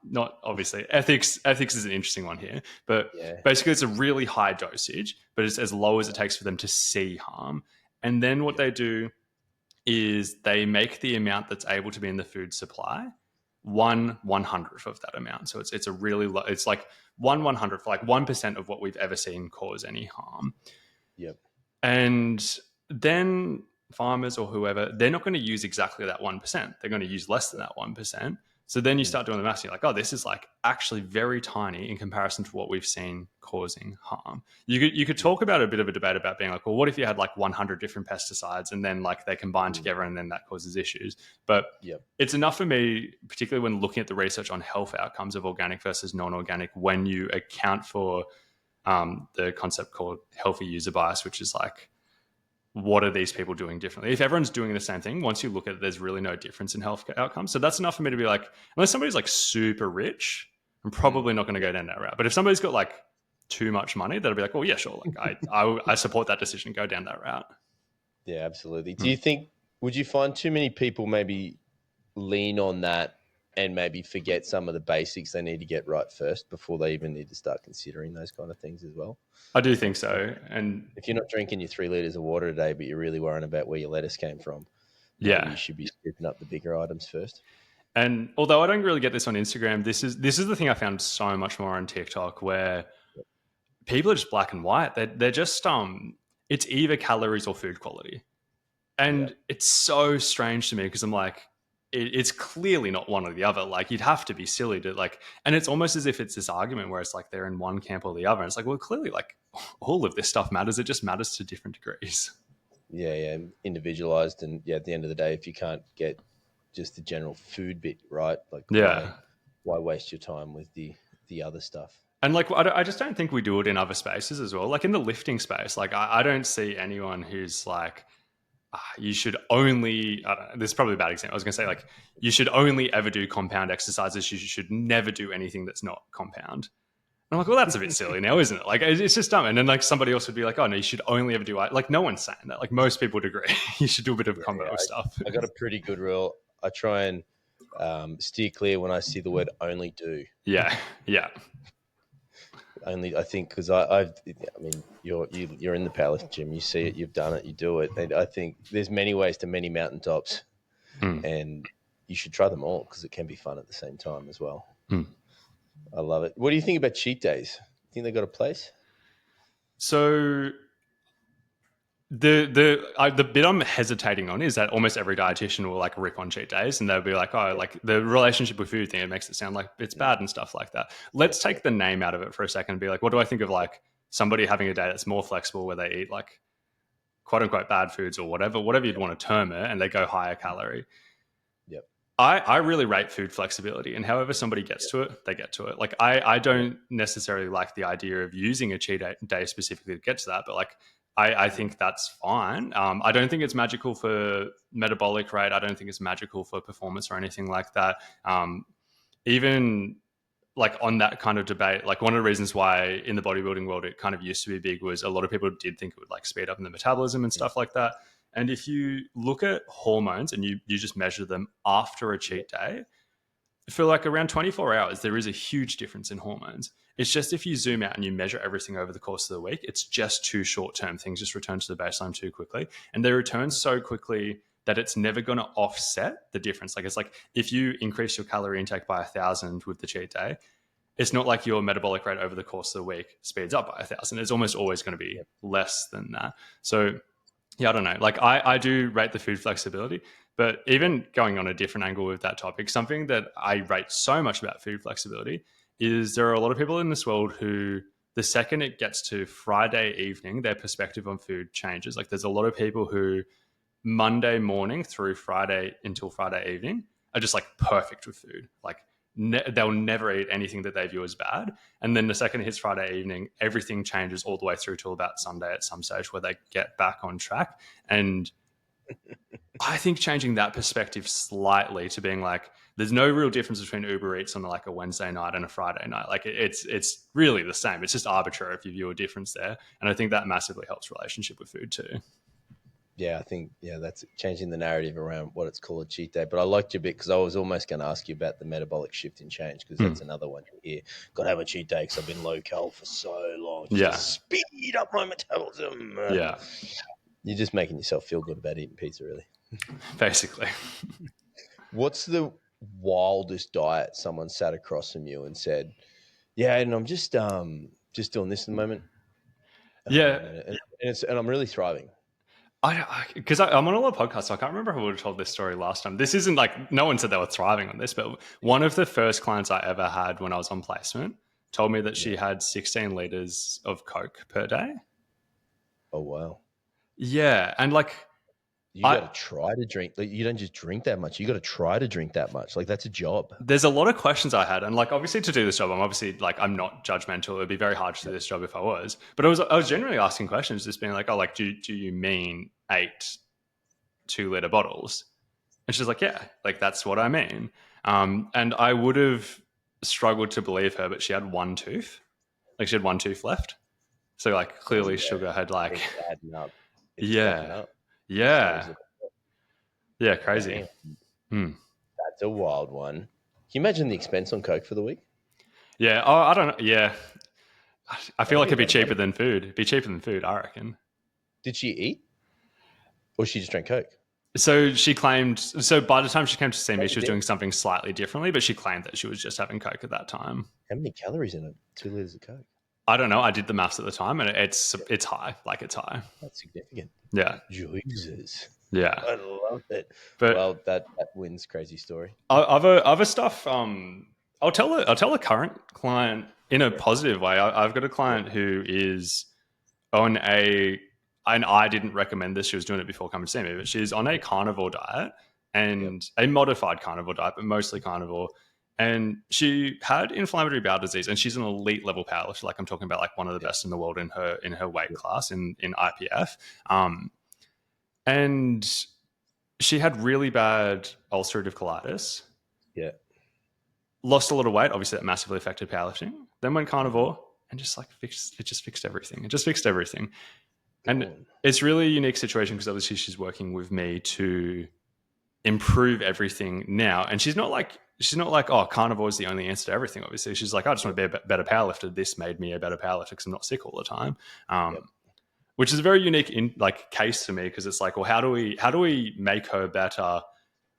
Not obviously ethics. Ethics is an interesting one here, but basically it's a really high dosage, but it's as low as it takes for them to see harm. And then what they do is they make the amount that's able to be in the food supply 1/100th of that amount. So it's a really low, it's like 1/100th, like 1% of what we've ever seen cause any harm. Yep. And then farmers or whoever, they're not going to use exactly that 1%. They're going to use less than that 1%. So then you start doing the math, and you're like, oh, this is like actually very tiny in comparison to what we've seen causing harm. You could talk about a bit of a debate about being like, well, what if you had like 100 different pesticides and then like they combine together and then that causes issues? But it's enough for me, particularly when looking at the research on health outcomes of organic versus non-organic, when you account for the concept called healthy user bias, which is like, what are these people doing differently? If everyone's doing the same thing, once you look at it, there's really no difference in health outcomes. So that's enough for me to be like, unless somebody's like super rich, I'm probably not going to go down that route. But if somebody's got like too much money, that'll be like, oh yeah, sure. Like I support that decision. Go down that route. Yeah, absolutely. Do you think, would you find too many people maybe lean on that and maybe forget some of the basics they need to get right first before they even need to start considering those kind of things as well? I do think so. And if you're not drinking your 3 liters of water a day, but you're really worrying about where your lettuce came from, maybe you should be scooping up the bigger items first. And although I don't really get this on Instagram, this is the thing I found so much more on TikTok, where people are just black and white. They're just it's either calories or food quality. And it's so strange to me because I'm like, it's clearly not one or the other. Like you'd have to be silly to like, and it's almost as if it's this argument where it's like they're in one camp or the other. And it's like, well, clearly like all of this stuff matters. It just matters to different degrees. Yeah. Individualized. And at the end of the day, if you can't get just the general food bit right, like why waste your time with the other stuff? And like, I just don't think we do it in other spaces as well. Like in the lifting space, like I don't see anyone who's like, you should only, I don't know, this is probably a bad example. I was going to say like, you should only ever do compound exercises. You should never do anything that's not compound. And I'm like, well, that's a bit silly now, isn't it? Like, it's just dumb. And then like somebody else would be like, oh no, you should only ever do, like no one's saying that. Like most people would agree. You should do a bit of combo stuff. I got a pretty good rule. I try and steer clear when I see the word only do. Yeah. Only, I think, because I mean, you're in the powerlifting gym, you see it, you've done it, you do it, and I think there's many ways to many mountaintops, and you should try them all because it can be fun at the same time as well. I love it. What do you think about cheat days? Think they got a place? So the bit I'm hesitating on is that almost every dietitian will like rip on cheat days, and they'll be like, oh, like the relationship with food thing, it makes it sound like it's bad and stuff like that. Let's take the name out of it for a second and be like, what do I think of like somebody having a day that's more flexible where they eat like quote unquote bad foods or whatever you'd want to term it, and they go higher calorie. I really rate food flexibility, and however somebody gets to it, they get to it. Like I don't necessarily like the idea of using a cheat day specifically to get to that, but like I think that's fine. I don't think it's magical for metabolic rate. I don't think it's magical for performance or anything like that. Even like on that kind of debate, like one of the reasons why in the bodybuilding world it kind of used to be big was a lot of people did think it would like speed up in the metabolism and stuff like that. And if you look at hormones and you just measure them after a cheat day, for like around 24 hours, there is a huge difference in hormones. It's just if you zoom out and you measure everything over the course of the week, it's just too short term. Things just return to the baseline too quickly. And they return so quickly that it's never going to offset the difference. Like, it's like if you increase your calorie intake by 1,000 with the cheat day, it's not like your metabolic rate over the course of the week speeds up by 1,000. It's almost always going to be less than that. So yeah, I don't know. Like I do rate the food flexibility, but even going on a different angle with that topic, something that I rate so much about food flexibility is there are a lot of people in this world who the second it gets to Friday evening, their perspective on food changes. Like there's a lot of people who Monday morning through Friday until Friday evening are just like perfect with food. Like they'll never eat anything that they view as bad. And then the second it hits Friday evening, everything changes all the way through till about Sunday at some stage where they get back on track. And I think changing that perspective slightly to being like, there's no real difference between Uber Eats on like a Wednesday night and a Friday night. Like it's really the same. It's just arbitrary if you view a difference there. And I think that massively helps relationship with food too. Yeah, I think, that's changing the narrative around what it's called a cheat day. But I liked your bit because I was almost going to ask you about the metabolic shift and change, because that's another one here. Got to have a cheat day because I've been low cal for so long. Just to speed up my metabolism. Yeah. You're just making yourself feel good about eating pizza, really. Basically. What's the wildest diet someone sat across from you and said, yeah, and I'm just doing this at the moment. Yeah. And I'm really thriving. Because I'm on a lot of podcasts, so I can't remember who would have told this story last time. This isn't like, no one said they were thriving on this, but one of the first clients I ever had when I was on placement told me that she had 16 liters of Coke per day. Oh, wow. Yeah. And like, you got to try to drink. Like, you don't just drink that much. You got to try to drink that much. Like, that's a job. There's a lot of questions I had. And like, obviously to do this job, I'm not judgmental. It'd be very hard to do this job if I was, but I was generally asking questions, just being like, oh, like, do you mean 8 2-liter bottles? And she's like, yeah, like that's what I mean. And I would have struggled to believe her, but she had one tooth. Like she had one tooth left. So like clearly sugar had like, it's adding up. Yeah. Crazy. That's a wild one. Can you imagine the expense on Coke for the week? Yeah. Oh, I don't know. Yeah. I feel like it'd be cheaper than food. It'd be cheaper than food, I reckon. Did she eat? Or she just drank Coke? So she claimed, by the time she came to see me, she was doing something slightly differently, but she claimed that she was just having Coke at that time. How many calories in it? 2 liters of Coke? I don't know. I did the maths at the time, and it's high. Like it's high. That's significant. Yeah. Jesus. Yeah. I love it. But well, that wins crazy story. Other stuff. I'll tell a current client in a positive way. I've got a client who is on and I didn't recommend this. She was doing it before coming to see me, but she's on a carnivore diet and a modified carnivore diet, but mostly carnivore. And she had inflammatory bowel disease, and she's an elite level powerlifter. Like I'm talking about, like one of the best in the world in her weight class in IPF. And she had really bad ulcerative colitis. Yeah. Lost a lot of weight. Obviously, that massively affected powerlifting. Then went carnivore and just like fixed everything. It just fixed everything. And it's really a unique situation because obviously she's working with me to improve everything now. And she's not like, oh, carnivore is the only answer to everything. Obviously, she's like, I just want to be a better powerlifter. This made me a better powerlifter because I'm not sick all the time. Which is a very unique case to me because it's like, well, how do we make her better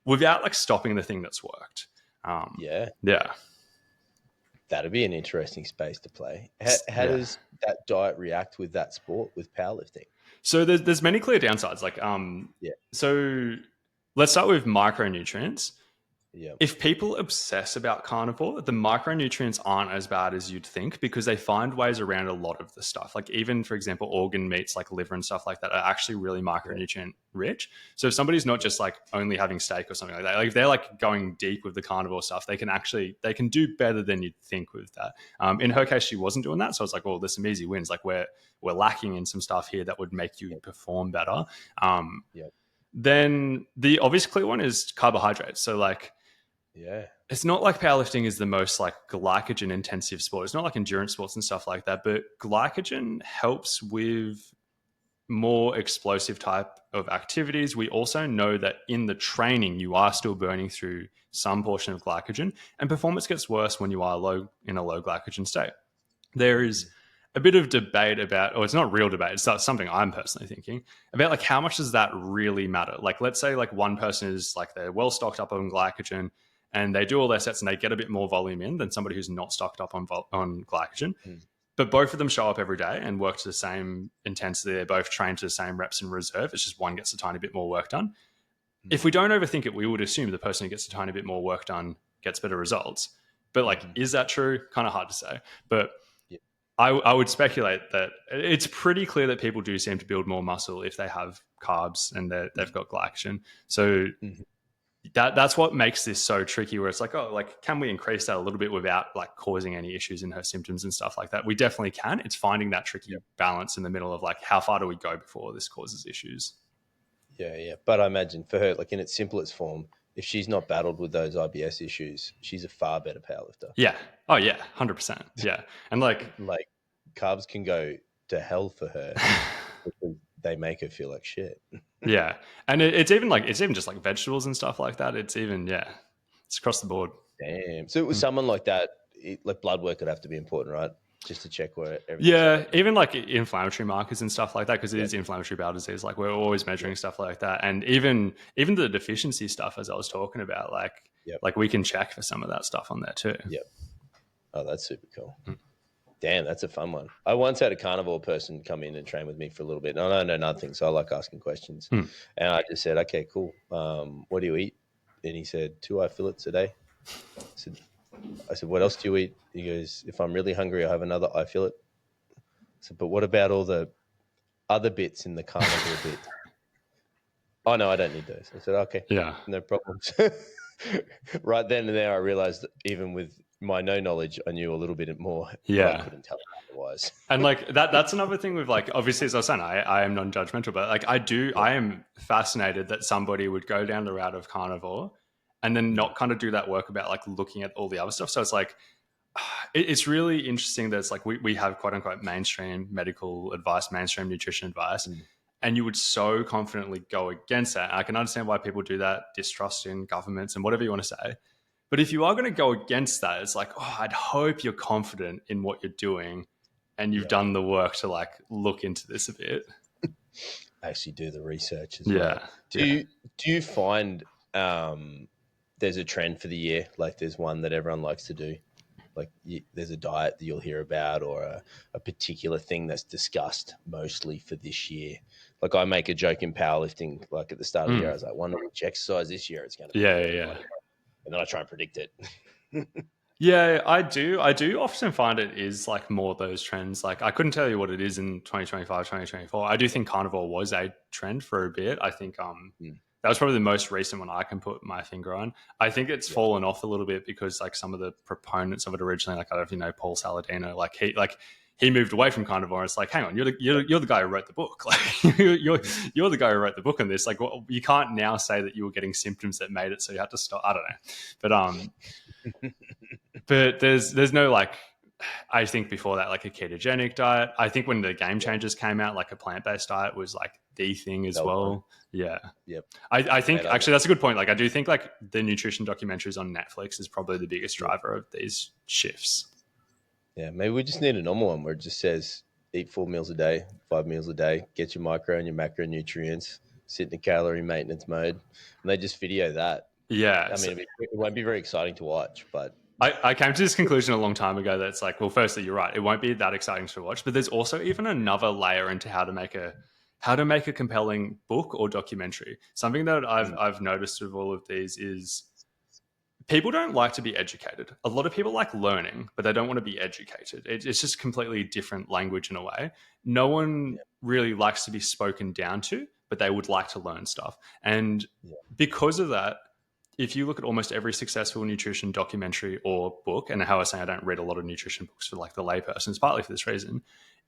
without like stopping the thing that's worked? Yeah. That'd be an interesting space to play. How does that diet react with that sport, with powerlifting? So there's many clear downsides. Like, so let's start with micronutrients. Yeah. If people obsess about carnivore, the micronutrients aren't as bad as you'd think because they find ways around a lot of the stuff. Like even, for example, organ meats like liver and stuff like that are actually really micronutrient rich. So if somebody's not just like only having steak or something like that, like if they're like going deep with the carnivore stuff, they can do better than you'd think with that. In her case, she wasn't doing that. So it's like, well, there's some easy wins. Like we're lacking in some stuff here that would make you perform better. Then the obvious clear one is carbohydrates. So like, it's not like powerlifting is the most like glycogen intensive sport. It's not like endurance sports and stuff like that, but glycogen helps with more explosive type of activities, we also know that in the training, you are still burning through some portion of glycogen, and performance gets worse when you are in a low glycogen state. There is a bit of debate about, or it's not real debate, it's something I'm personally thinking about, like how much does that really matter? Like, let's say like one person is like they're well stocked up on glycogen and they do all their sets and they get a bit more volume in than somebody who's not stocked up on glycogen. But both of them show up every day and work to the same intensity. They're both trained to the same reps in reserve. It's just one gets a tiny bit more work done. If we don't overthink it, we would assume the person who gets a tiny bit more work done gets better results. But like, is that true? Kind of hard to say. But I would speculate that it's pretty clear that people do seem to build more muscle if they have carbs and they've got glycogen. So that's what makes this so tricky, where it's like, oh, like, can we increase that a little bit without like causing any issues in her symptoms and stuff like that? We definitely can. It's finding that tricky balance in the middle of like, how far do we go before this causes issues? Yeah. But I imagine for her, like in its simplest form, if she's not battled with those IBS issues, she's a far better powerlifter. Yeah. Oh yeah. 100%. Yeah. And like carbs can go to hell for her because they make her feel like shit. Yeah. And it's even just like vegetables and stuff like that. It's even, it's across the board. Damn. So it was someone like that, like blood work would have to be important, right? Just to check where everything's even like inflammatory markers and stuff like that, because it is inflammatory bowel disease. Like we're always measuring stuff like that. And even the deficiency stuff, as I was talking about, like we can check for some of that stuff on there too. Yep. Oh, that's super cool. Damn, that's a fun one. I once had a carnivore person come in and train with me for a little bit. And I don't know nothing, so I like asking questions. And I just said, okay, cool. What do you eat? And he said, 2 eye fillets a day. I said, what else do you eat? He goes, if I'm really hungry, I'll have another eye fillet. I said, but what about all the other bits in the carnivore bit? Oh, no, I don't need those. I said, okay, no problems. Right then and there, I realized that even with my no knowledge, I knew a little bit more. Yeah. I couldn't tell otherwise. And like that's another thing with like, obviously, as I was saying, I am non-judgmental, but like I am fascinated that somebody would go down the route of carnivore and then not kind of do that work about like looking at all the other stuff. So it's like, it's really interesting that it's like we have quote unquote mainstream medical advice, mainstream nutrition advice, and you would so confidently go against that. And I can understand why people do that, distrust in governments and whatever you want to say. But if you are going to go against that, it's like, oh, I'd hope you're confident in what you're doing and you've done the work to like look into this a bit. Actually do the research as well. Do you find there's a trend for the year? Like there's one that everyone likes to do? Like there's a diet that you'll hear about or a particular thing that's discussed mostly for this year? Like I make a joke in powerlifting, like at the start of the year, I was like, wonder which exercise this year it's going to be. Yeah. And then I try and predict it. Yeah, I do. I do often find it is like more those trends. Like I couldn't tell you what it is in 2025, 2024. I do think carnivore was a trend for a bit. I think that was probably the most recent one I can put my finger on. I think it's fallen off a little bit because like some of the proponents of it originally, like I don't know if you know Paul Saladino, he moved away from carnivore. It's like, hang on, you're the guy who wrote the book. Like you're the guy who wrote the book on this. Like, well, you can't now say that you were getting symptoms that made it so you had to stop. I don't know, but there's no like. I think before that, like a ketogenic diet. I think when the Game Changers came out, like a plant-based diet was like the thing as well. Yeah. Yep. I think actually that's a good point. Like I do think like the nutrition documentaries on Netflix is probably the biggest driver of these shifts. Yeah, maybe we just need a normal one where it just says eat 4 meals a day, 5 meals a day, get your micro and your macronutrients, sit in a calorie maintenance mode, and they just video that. Yeah. I mean, it won't be very exciting to watch, but I came to this conclusion a long time ago that it's like, well, firstly, you're right. It won't be that exciting to watch, but there's also even another layer into how to make a compelling book or documentary. Something that I've noticed with all of these is people don't like to be educated. A lot of people like learning, but they don't want to be educated. It's just completely different language in a way. No one really likes to be spoken down to, but they would like to learn stuff. And because of that, if you look at almost every successful nutrition documentary or book, and how I say I don't read a lot of nutrition books for like the layperson, it's partly for this reason,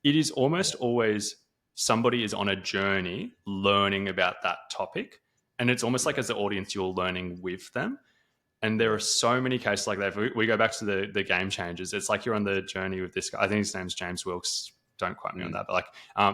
it is almost always somebody is on a journey learning about that topic. And it's almost like as the audience, you're learning with them. And there are so many cases like that. If we go back to the Game Changers, it's like you're on the journey with this guy. I think his name's James Wilkes. don't quote me on that, but like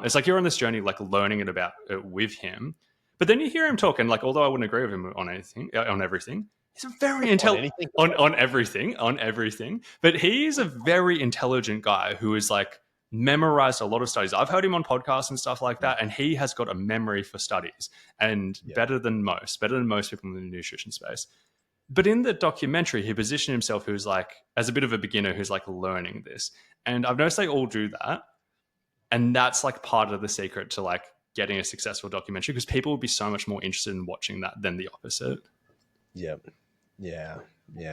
it's like you're on this journey, like learning it about it with him. But then you hear him talk, and like although I wouldn't agree with him on everything, he's a very intelligent on everything. But he is a very intelligent guy who is like memorized a lot of studies. I've heard him on podcasts and stuff like that, and he has got a memory for studies, and better than most people in the nutrition space. But in the documentary, he positioned himself who's like as a bit of a beginner who's like learning this, and I've noticed they all do that, and that's like part of the secret to like getting a successful documentary, because people would be so much more interested in watching that than the opposite. Yeah,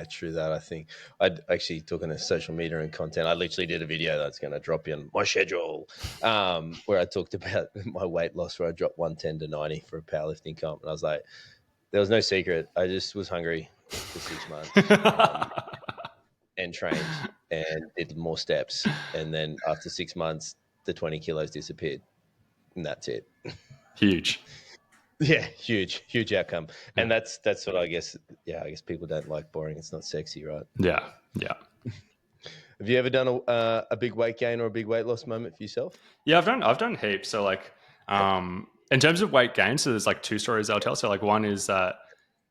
true that. I think I'd actually talking to social media and content, I literally did a video that's going to drop in my schedule where I talked about my weight loss, where I dropped 110 to 90 for a powerlifting comp. And I was like, there was no secret. I just was hungry for 6 months and trained and did more steps. And then after 6 months, the 20 kilos disappeared. And that's it. Huge. Yeah, huge outcome. And that's what I guess people don't like boring. It's not sexy, right? Yeah. Have you ever done a big weight gain or a big weight loss moment for yourself? Yeah, I've done heaps. So like in terms of weight gain, so there's like two stories I'll tell. So like one is that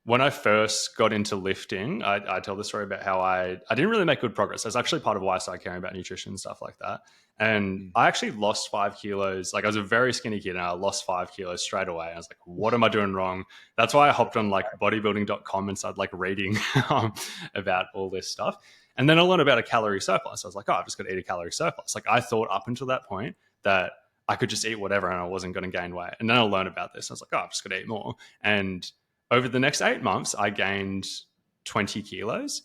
when I first got into lifting, I tell the story about how I didn't really make good progress. That's actually part of why I started caring about nutrition and stuff like that. And I actually lost 5 kilos. Like I was a very skinny kid and I lost 5 kilos straight away. I was like, what am I doing wrong? That's why I hopped on like bodybuilding.com and started like reading about all this stuff. And then I learned about a calorie surplus. I was like, oh, I've just got to eat a calorie surplus. Like I thought up until that point that I could just eat whatever and I wasn't going to gain weight. And then I learned about this. I was like, oh, I've just got to eat more. And over the next 8 months, I gained 20 kilos.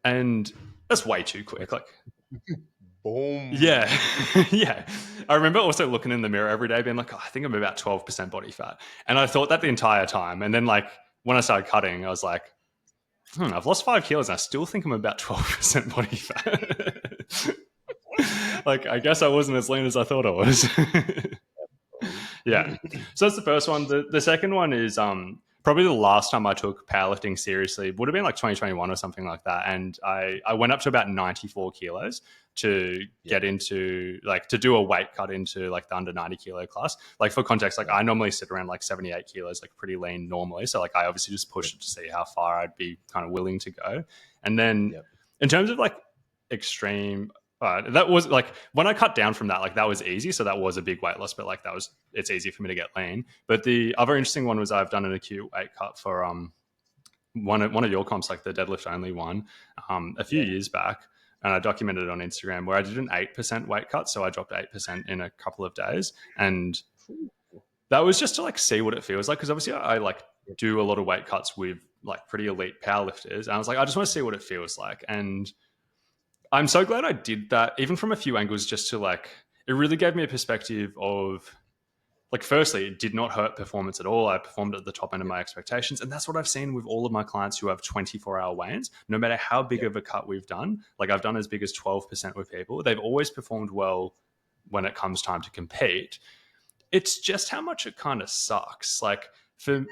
And that's way too quick. Like, boom. Yeah. Yeah. I remember also looking in the mirror every day being like, oh, I think I'm about 12% body fat. And I thought that the entire time. And then like when I started cutting, I was like, I've lost 5 kilos and I still think I'm about 12% body fat. Like, I guess I wasn't as lean as I thought I was. Yeah. So that's the first one. The second one is probably the last time I took powerlifting seriously. Would have been like 2021 or something like that. And I went up to about 94 kilos to get into like to do a weight cut into like the under 90 kilo class. Like for context, like I normally sit around like 78 kilos, like pretty lean normally. So like I obviously just pushed it to see how far I'd be kind of willing to go. And then in terms of like extreme, that was like when I cut down from that, like that was easy. So that was a big weight loss, but like it's easy for me to get lean. But the other interesting one was I've done an acute weight cut for one of your comps, like the deadlift only one, a few years back. And I documented it on Instagram where I did an 8% weight cut. So I dropped 8% in a couple of days. And that was just to like see what it feels like. Cause obviously I like do a lot of weight cuts with like pretty elite powerlifters. And I was like, I just want to see what it feels like. And I'm so glad I did that, even from a few angles, just to like, it really gave me a perspective of like, firstly, it did not hurt performance at all. I performed at the top end of my expectations. And that's what I've seen with all of my clients who have 24-hour weigh-ins. No matter how big of a cut we've done, like I've done as big as 12% with people, they've always performed well when it comes time to compete. It's just how much it kind of sucks. Like for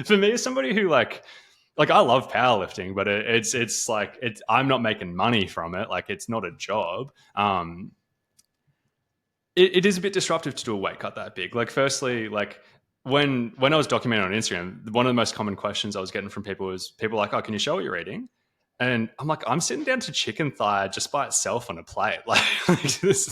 me as somebody who like I love powerlifting, but it's like I'm not making money from it. Like it's not a job. It is a bit disruptive to do a weight cut that big. Like firstly, like when I was documenting on Instagram, one of the most common questions I was getting from people was people like, oh, can you show what you're eating? And I'm like, I'm sitting down to chicken thigh just by itself on a plate. This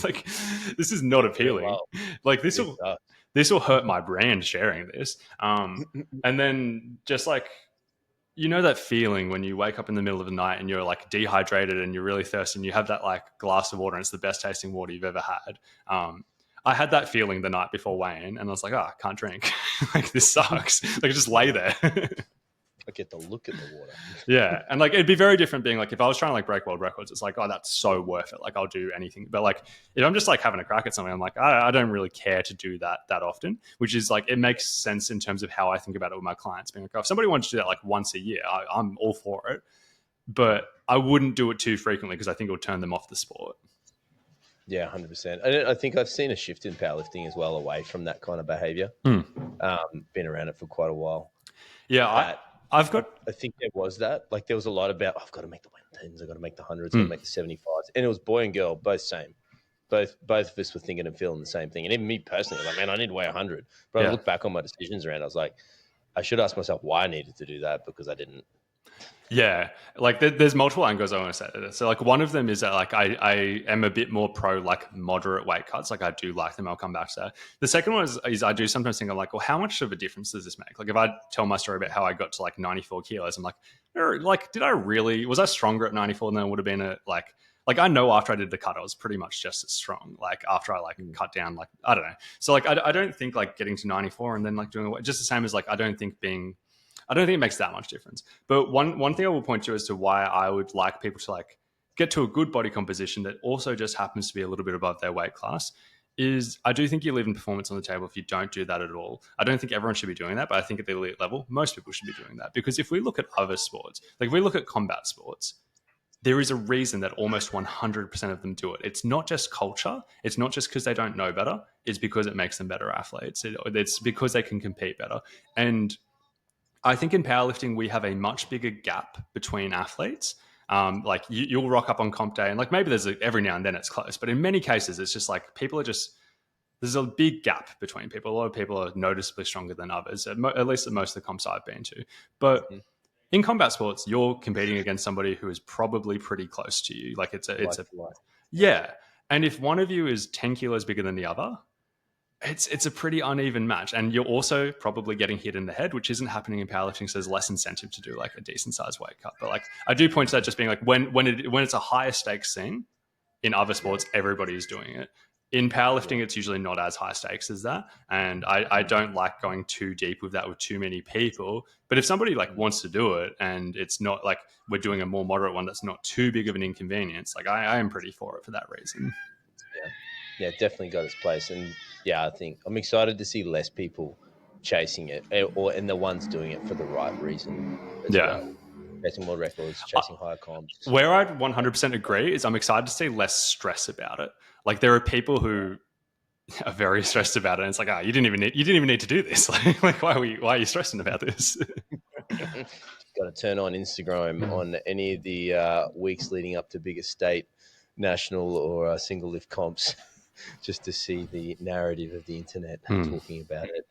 is not appealing. Wow. Like this will hurt my brand sharing this. And then just like, you know that feeling when you wake up in the middle of the night and you're like dehydrated and you're really thirsty and you have that like glass of water and it's the best tasting water you've ever had. I had that feeling the night before weigh-in and I was like, I can't drink. Like this sucks. Like just lay there. I get to look at the water. Yeah. And like, it'd be very different being like, if I was trying to like break world records, it's like, oh, that's so worth it. Like I'll do anything. But like, if I'm just like having a crack at something, I'm like, I don't really care to do that often, which is like, it makes sense in terms of how I think about it with my clients being like, oh, if somebody wants to do that like once a year, I'm all for it, but I wouldn't do it too frequently because I think it would turn them off the sport. Yeah, 100%. And I think I've seen a shift in powerlifting as well away from that kind of behavior. Been around it for quite a while. Yeah. I think there was that. Like there was a lot about, I've got to make the 110s, I've got to make the 100s, I've got to make the 75s. And it was boy and girl, both same. both of us were thinking and feeling the same thing. And even me personally, like, man, I need to weigh 100. But I Yeah. look back on my decisions around, I was like, I should ask myself why I needed to do that, because I didn't. Yeah, like there's multiple angles I want to say to this. So like one of them is that like I am a bit more pro like moderate weight cuts. Like I do like them. I'll come back to that. The second one is I do sometimes think I'm like, well, how much of a difference does this make? Like if I tell my story about how I got to like 94 kilos, I'm like, did I really, was I stronger at 94 than I would have been at like I know after I did the cut, I was pretty much just as strong. Like after I like cut down, like, I don't know. So like, I don't think like getting to 94 and then like doing just the same as like, I don't think it makes that much difference. But one thing I will point to as to why I would like people to like get to a good body composition that also just happens to be a little bit above their weight class is I do think you're leaving performance on the table if you don't do that at all. I don't think everyone should be doing that, but I think at the elite level, most people should be doing that. Because if we look at other sports, like if we look at combat sports, there is a reason that almost 100% of them do it. It's not just culture. It's not just because they don't know better. It's because it makes them better athletes. It's because they can compete better. And I think in powerlifting, we have a much bigger gap between athletes. Like you'll rock up on comp day and like maybe every now and then it's close, but in many cases, it's just like there's a big gap between people. A lot of people are noticeably stronger than others, at least at most of the comps I've been to. But in combat sports, you're competing against somebody who is probably pretty close to you. Like yeah. And if one of you is 10 kilos bigger than the other, it's a pretty uneven match. And you're also probably getting hit in the head, which isn't happening in powerlifting. So there's less incentive to do like a decent sized weight cut. But like I do point to that just being like when it's a higher stakes thing in other sports, everybody is doing it. In powerlifting, it's usually not as high stakes as that. And I don't like going too deep with that with too many people. But if somebody like wants to do it and it's not like we're doing a more moderate one that's not too big of an inconvenience, like I am pretty for it for that reason. Yeah, definitely got its place. And yeah, I think I'm excited to see less people chasing it, and the ones doing it for the right reason as Yeah. well. Chasing more records, chasing higher comps. Where I'd 100% agree is I'm excited to see less stress about it. Like there are people who are very stressed about it. And it's like, you didn't even need to do this. Like why are you stressing about this? Got to turn on Instagram on any of the weeks leading up to bigger state, national, or single lift comps, just to see the narrative of the internet talking about it.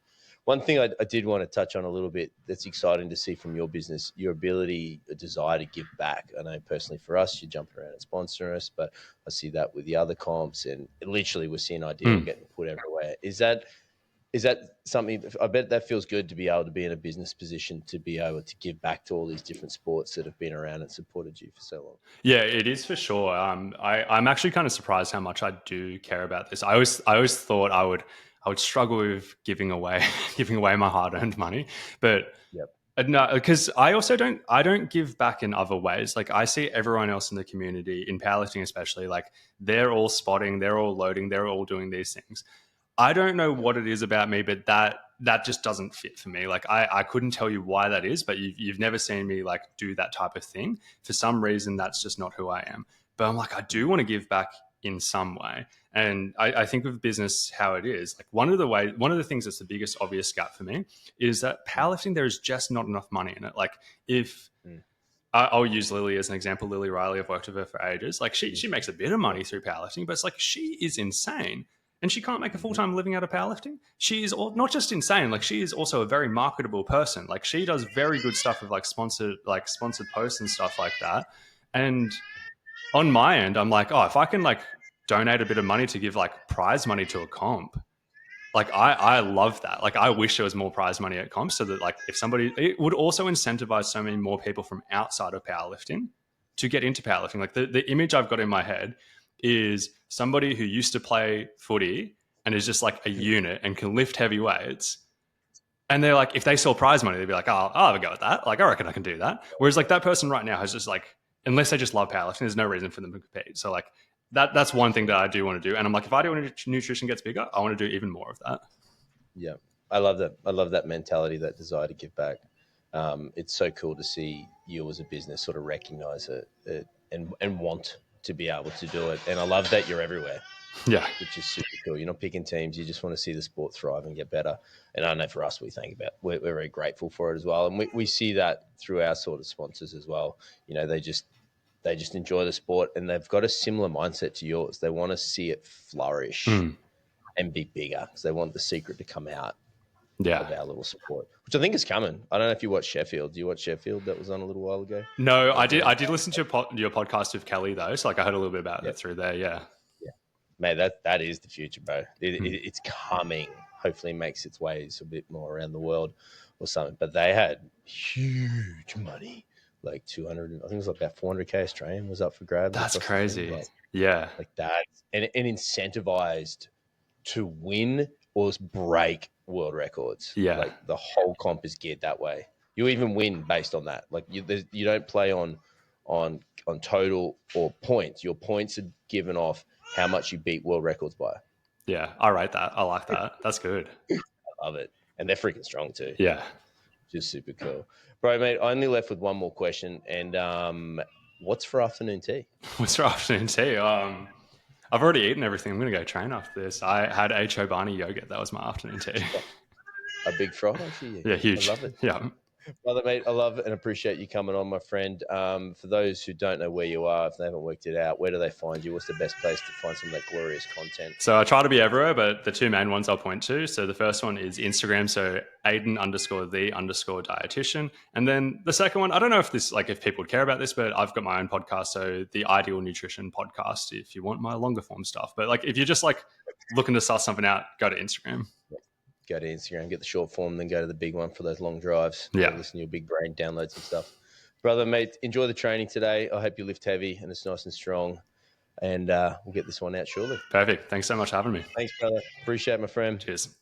One thing I did want to touch on a little bit that's exciting to see from your business, your ability, a desire to give back. I know personally for us, you're jumping around and sponsoring us, but I see that with the other comps, and literally we're seeing Ideal getting put everywhere. Is that something? I bet that feels good to be able to be in a business position to be able to give back to all these different sports that have been around and supported you for so long. Yeah, it is for sure. I'm actually kind of surprised how much I do care about this. I always thought I would struggle with giving away my hard earned money, but no, because I don't give back in other ways. Like I see everyone else in the community, in powerlifting especially, like they're all spotting, they're all loading, they're all doing these things. I don't know what it is about me, but that just doesn't fit for me. Like I couldn't tell you why that is, but you've never seen me like do that type of thing. For some reason, that's just not who I am. But I'm like, I do want to give back in some way. And I think with business, how it is, like one of the things that's the biggest obvious gap for me is that powerlifting, there is just not enough money in it. Like if I'll use Lily as an example, Lily Riley, I've worked with her for ages. Like she makes a bit of money through powerlifting, but it's like she is insane. And she can't make a full-time living out of powerlifting. She is not just insane, like she is also a very marketable person. Like she does very good stuff with like sponsored posts and stuff like that. And on my end, I'm like, if I can like donate a bit of money to give like prize money to a comp, like I love that. Like I wish there was more prize money at comps so that like it would also incentivize so many more people from outside of powerlifting to get into powerlifting. Like the image I've got in my head is somebody who used to play footy and is just like a unit and can lift heavy weights. And they're like, if they saw prize money, they'd be like, I'll have a go at that. Like, I reckon I can do that. Whereas like that person right now has just like, unless they just love powerlifting, there's no reason for them to compete. So like that's one thing that I do want to do. And I'm like, if nutrition gets bigger, I want to do even more of that. Yeah. I love that. I love that mentality, that desire to give back. It's so cool to see you as a business sort of recognize it and want to be able to do it. And I love that you're everywhere. Yeah. Which is super cool. You're not picking teams. You just want to see the sport thrive and get better. And I know for us, we're very grateful for it as well. And we see that through our sort of sponsors as well. You know, they just They just enjoy the sport, and they've got a similar mindset to yours. They want to see it flourish and be bigger because they want the secret to come out Yeah. of our little sport, which I think is coming. I don't know if you watch Sheffield. Do you watch Sheffield? That was on a little while ago. No, I did. I did listen to your podcast with Kelly though, so like I heard a little bit about it through there. Yeah. Mate, that is the future, bro. It's coming. Hopefully, it makes its ways a bit more around the world or something. But they had huge money, like 200. I think it was like about 400K Australian was up for grabs. That's across crazy. the thing. Yeah. Like that, and incentivized to win or break world records. Yeah. Like the whole comp is geared that way. You even win based on that. Like you don't play on total or points. Your points are given off how much you beat world records by. Yeah. I rate that. I like that. That's good. I love it. And they're freaking strong too. Yeah. Just super cool. Bro, mate, I only left with one more question. And what's for afternoon tea? What's for afternoon tea? I've already eaten everything. I'm going to go train after this. I had a Chobani yogurt. That was my afternoon tea. A big Friday for you. Yeah, huge. I love it. Yeah. Brother, mate, I love and appreciate you coming on, my friend. For those who don't know where you are, if they haven't worked it out, where do they find you? What's the best place to find some of that glorious content? So I try to be everywhere, but the two main ones I'll point to. So the first one is Instagram. So Aidan_the_dietitian. And then the second one, I don't know if this, like if people would care about this, but I've got my own podcast. So the Ideal Nutrition Podcast, if you want my longer form stuff. But like, if you're just like looking to suss something out, go to Instagram. Go to Instagram, get the short form, then go to the big one for those long drives. Yeah. Listen to your big brain, download some stuff. Brother, mate, enjoy the training today. I hope you lift heavy and it's nice and strong. And we'll get this one out shortly. Perfect. Thanks so much for having me. Thanks, brother. Appreciate it, my friend. Cheers.